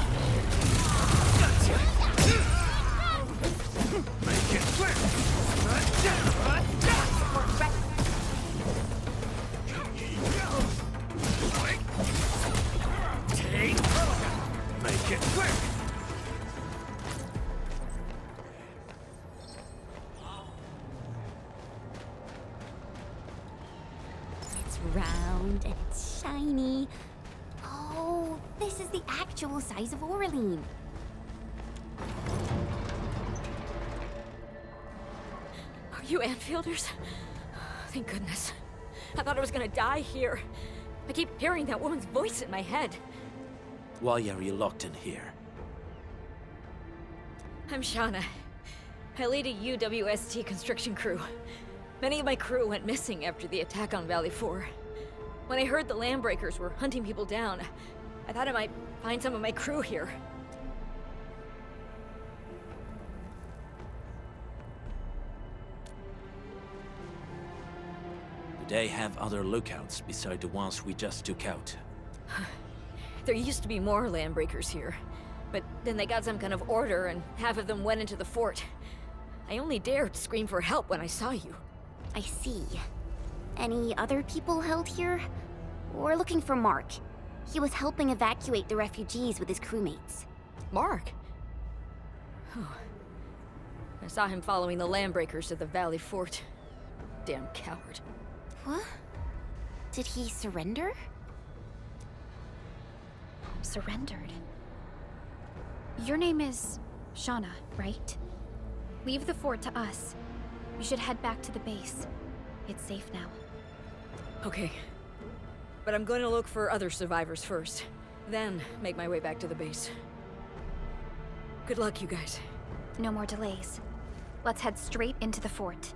Gotcha! Make it quick! Take! Make it quick! It's round and it's shiny. Oh, this is the actual size of Orlean. Are you Anfielders? Thank goodness. I thought I was gonna die here. I keep hearing that woman's voice in my head. Why are you locked in here? I'm Shauna. I lead a UWST construction crew. Many of my crew went missing after the attack on Valley 4. When I heard the Landbreakers were hunting people down, I thought I might find some of my crew here. Do they have other lookouts beside the ones we just took out? There used to be more Landbreakers here, but then they got some kind of order and half of them went into the fort. I only dared scream for help when I saw you. I see. Any other people held here? We're looking for Mark. He was helping evacuate the refugees with his crewmates. Mark? Oh. I saw him following the Landbreakers to the Valley Fort. Damn coward. What? Did he surrender? Surrendered. Your name is Shauna, right? Leave the fort to us. You should head back to the base. It's safe now. Okay. But I'm going to look for other survivors first. Then make my way back to the base. Good luck, you guys. No more delays. Let's head straight into the fort.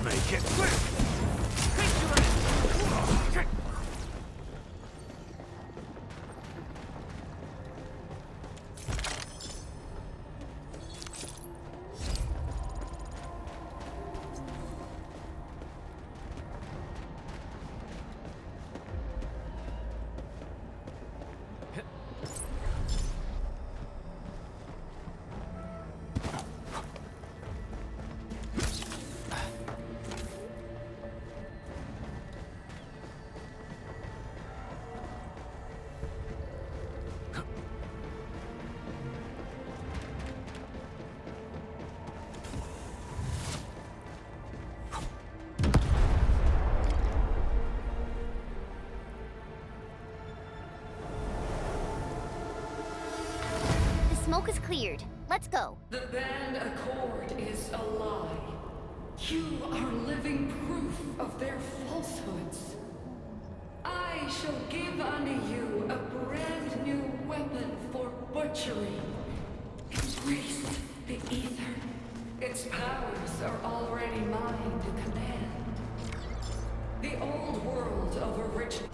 Make it quick! Smoke is cleared. Let's go. The Band Accord is a lie. You are living proof of their falsehoods. I shall give unto you a brand new weapon for butchery. Embrace the ether. Its powers are already mine to command. The old world of original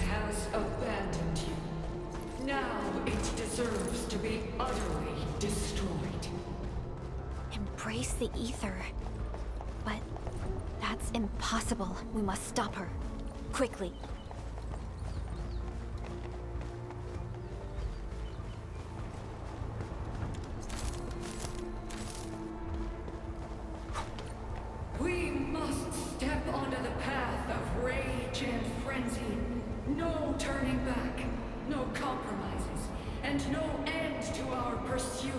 has abandoned you. Now it deserves utterly destroyed. Embrace the ether. But that's impossible. We must stop her. Quickly. We must step onto the path of rage and frenzy. No turning back, no compromises, and no end to our pursuit.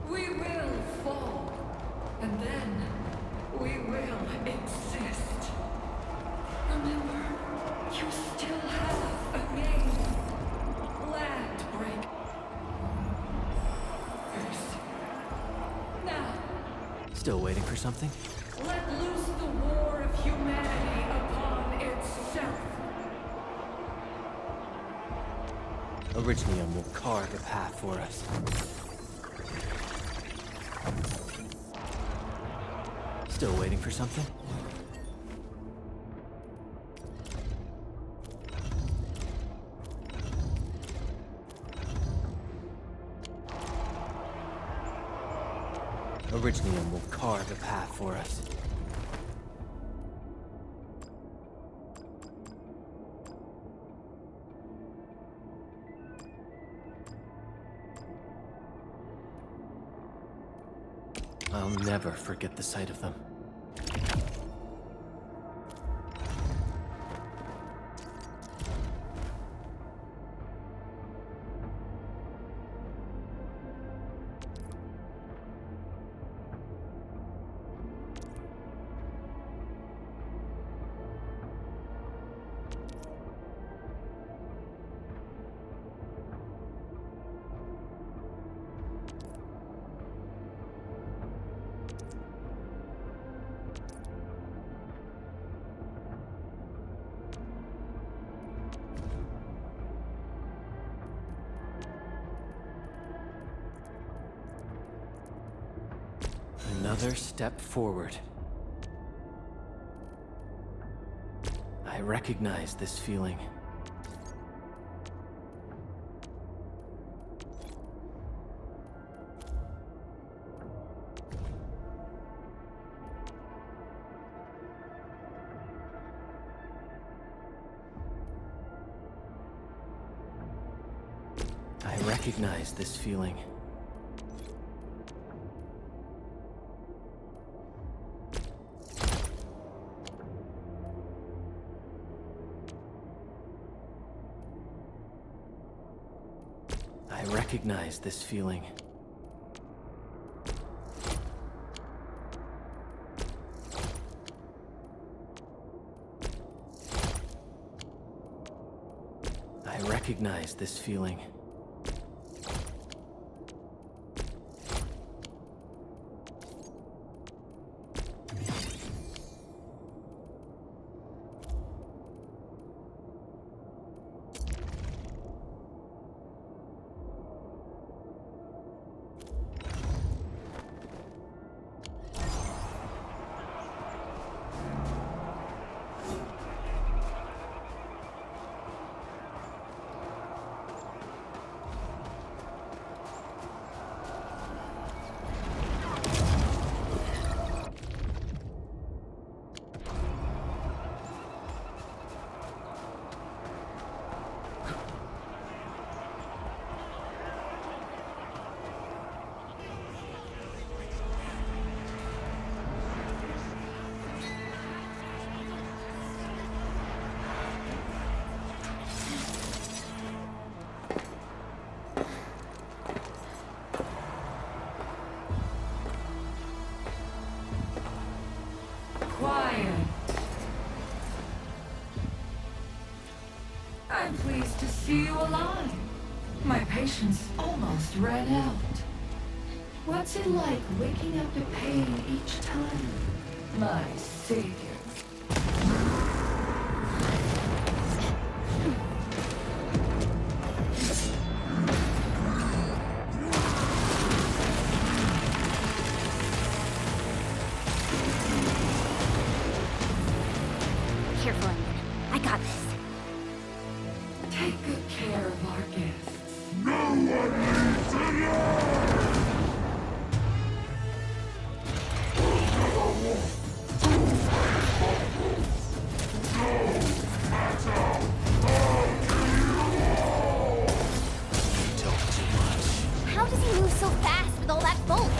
We will fall, and then we will exist. Remember, you still have a name. Land break. Now, Still waiting for something? let loose the war of humanity upon itself. Orignium will carve a path for us. Still waiting for something? Orignium will carve a path for us. I'll never forget the sight of them. Another step forward. I recognize this feeling. I recognize this feeling. I recognize this feeling. I recognize this feeling. I'm pleased to see you alive. My patience almost ran out. What's it like waking up to pain each time? My savior. Careful, Onion. I got this. Take good care of our guests. No one leaves he moves so fast with all that bulk?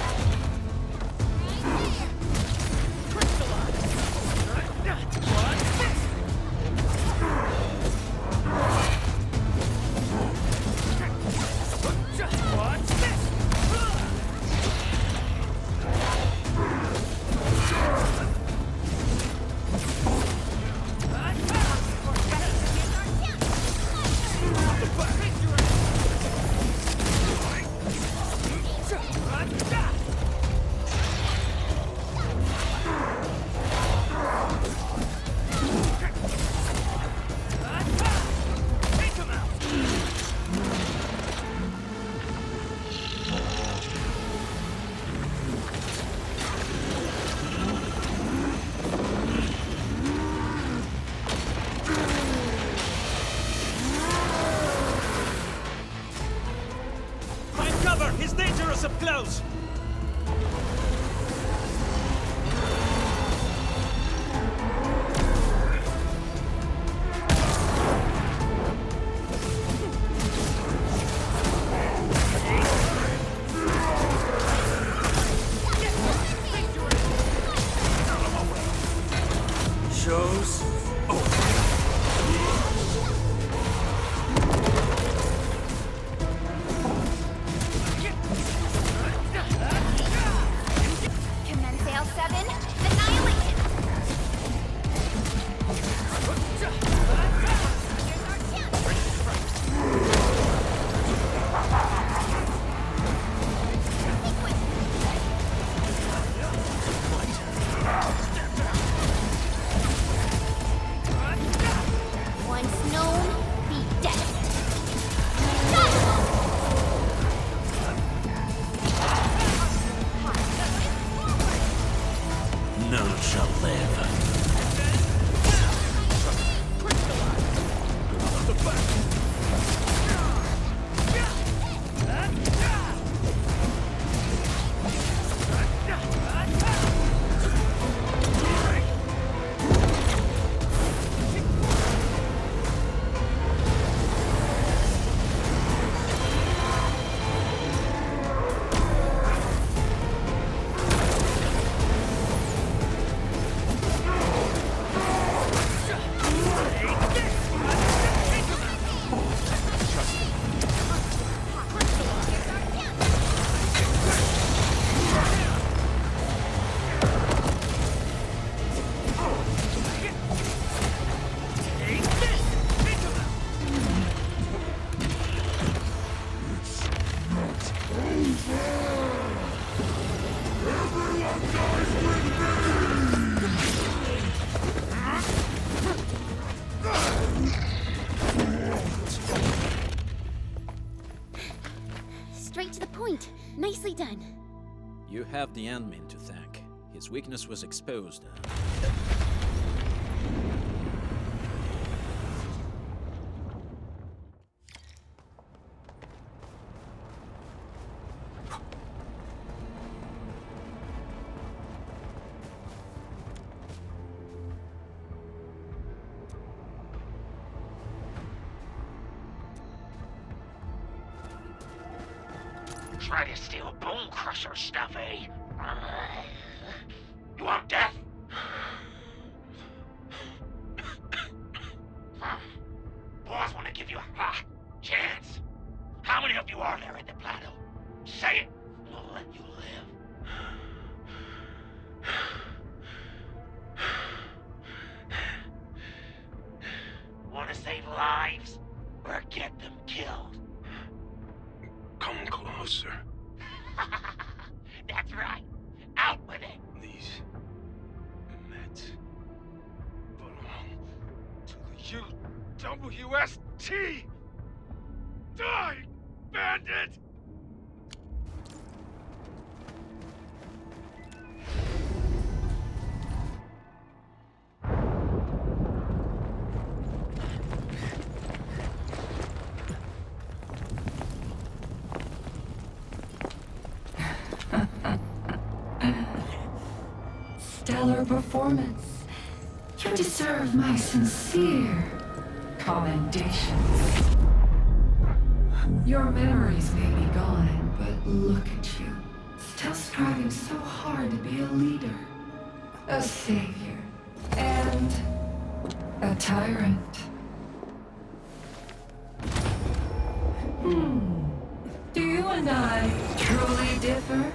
Close! Shows over. Straight to the point. Nicely done. You have the admin to thank. His weakness was exposed. Try to steal Bone Crusher stuff, eh? You want death? Boss want to give you a chance. How many of you are there in the plateau? Say it, and I'll let you live. Want to save lives, or get them killed? Come closer. That's right. Out with it. These meds belong to the UWST. Die, bandit! Stellar performance. You deserve my sincere commendations. Your memories may be gone, but trying so hard to be a leader, a savior, and a tyrant. Do you and I truly differ?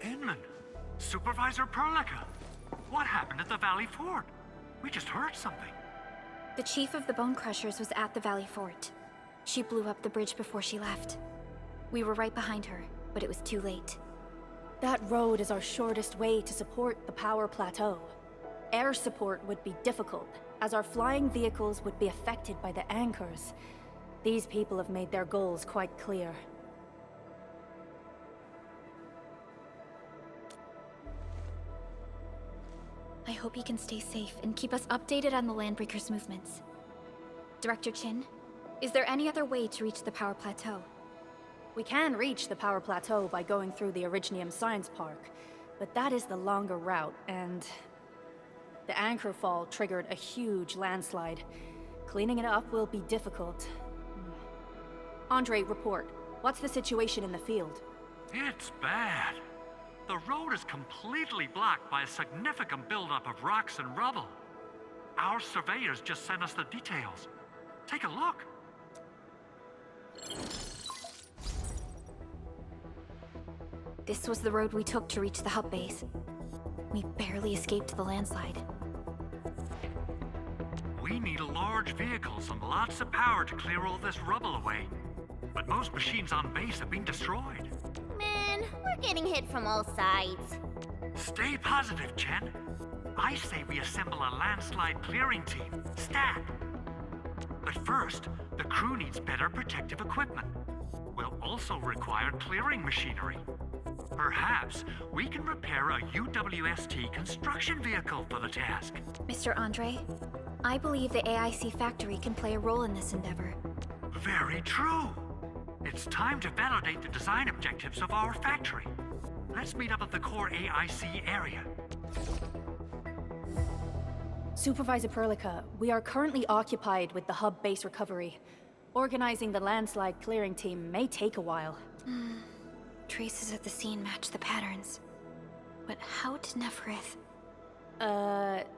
Inman, Supervisor Perlica, what happened at the Valley Fort? We just heard something. The chief of the Bone Crushers was at the Valley Fort. She blew up the bridge before she left. We were right behind her, but it was too late. That road is our shortest way to support the power plateau. Air support would be difficult, as our flying vehicles would be affected by the anchors. These people have made their goals quite clear. I hope he can stay safe and keep us updated on the Landbreakers' movements. Director Chin, is there any other way to reach the power plateau? We can reach the power plateau by going through the Originium Science Park, but that is the longer route, and the anchor fall triggered a huge landslide. Cleaning it up will be difficult. Andre, report. What's the situation in the field? It's bad. The road is completely blocked by a significant buildup of rocks and rubble. Our surveyors just sent us the details. Take a look. This was the road we took to reach the hub base. We barely escaped the landslide. We need large vehicles and lots of power to clear all this rubble away. But most machines on base have been destroyed. Man, we're getting hit from all sides. Stay positive, Chen. I say we assemble a landslide clearing team, stat. But first, the crew needs better protective equipment. We'll also require clearing machinery. Perhaps we can repair a UWST construction vehicle for the task. Mr. Andre, I believe the AIC factory can play a role in this endeavor. Very true. It's time to validate the design objectives of our factory. Let's meet up at the core AIC area. Supervisor Perlica, we are currently occupied with the hub base recovery. Organizing the landslide clearing team may take a while. Traces at the scene match the patterns. But how did Neferith...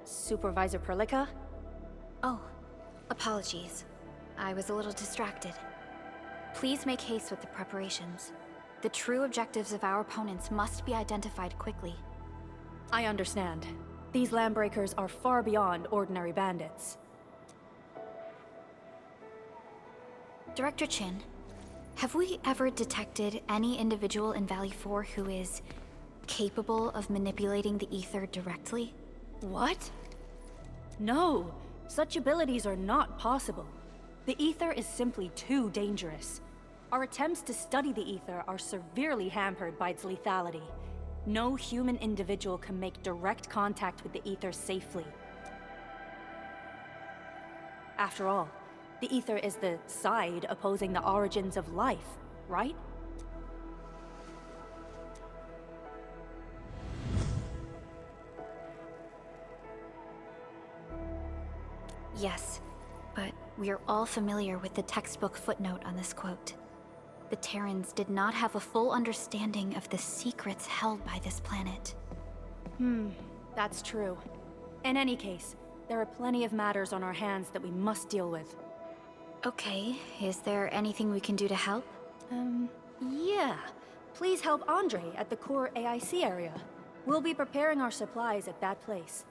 Supervisor Perlica? Oh, apologies. I was a little distracted. Please make haste with the preparations. The true objectives of our opponents must be identified quickly. I understand. These Landbreakers are far beyond ordinary bandits. Director Chin, have we ever detected any individual in Valley 4 who is capable of manipulating the ether directly? What? No, such abilities are not possible. The ether is simply too dangerous. Our attempts to study the ether are severely hampered by its lethality. No human individual can make direct contact with the ether safely. After all, the ether is the side opposing the origins of life, right? Yes, but we are all familiar with the textbook footnote on this quote. The Terrans did not have a full understanding of the secrets held by this planet. That's true. In any case, there are plenty of matters on our hands that we must deal with. Okay, is there anything we can do to help? Yeah. Please help Andre at the core AIC area. We'll be preparing our supplies at that place.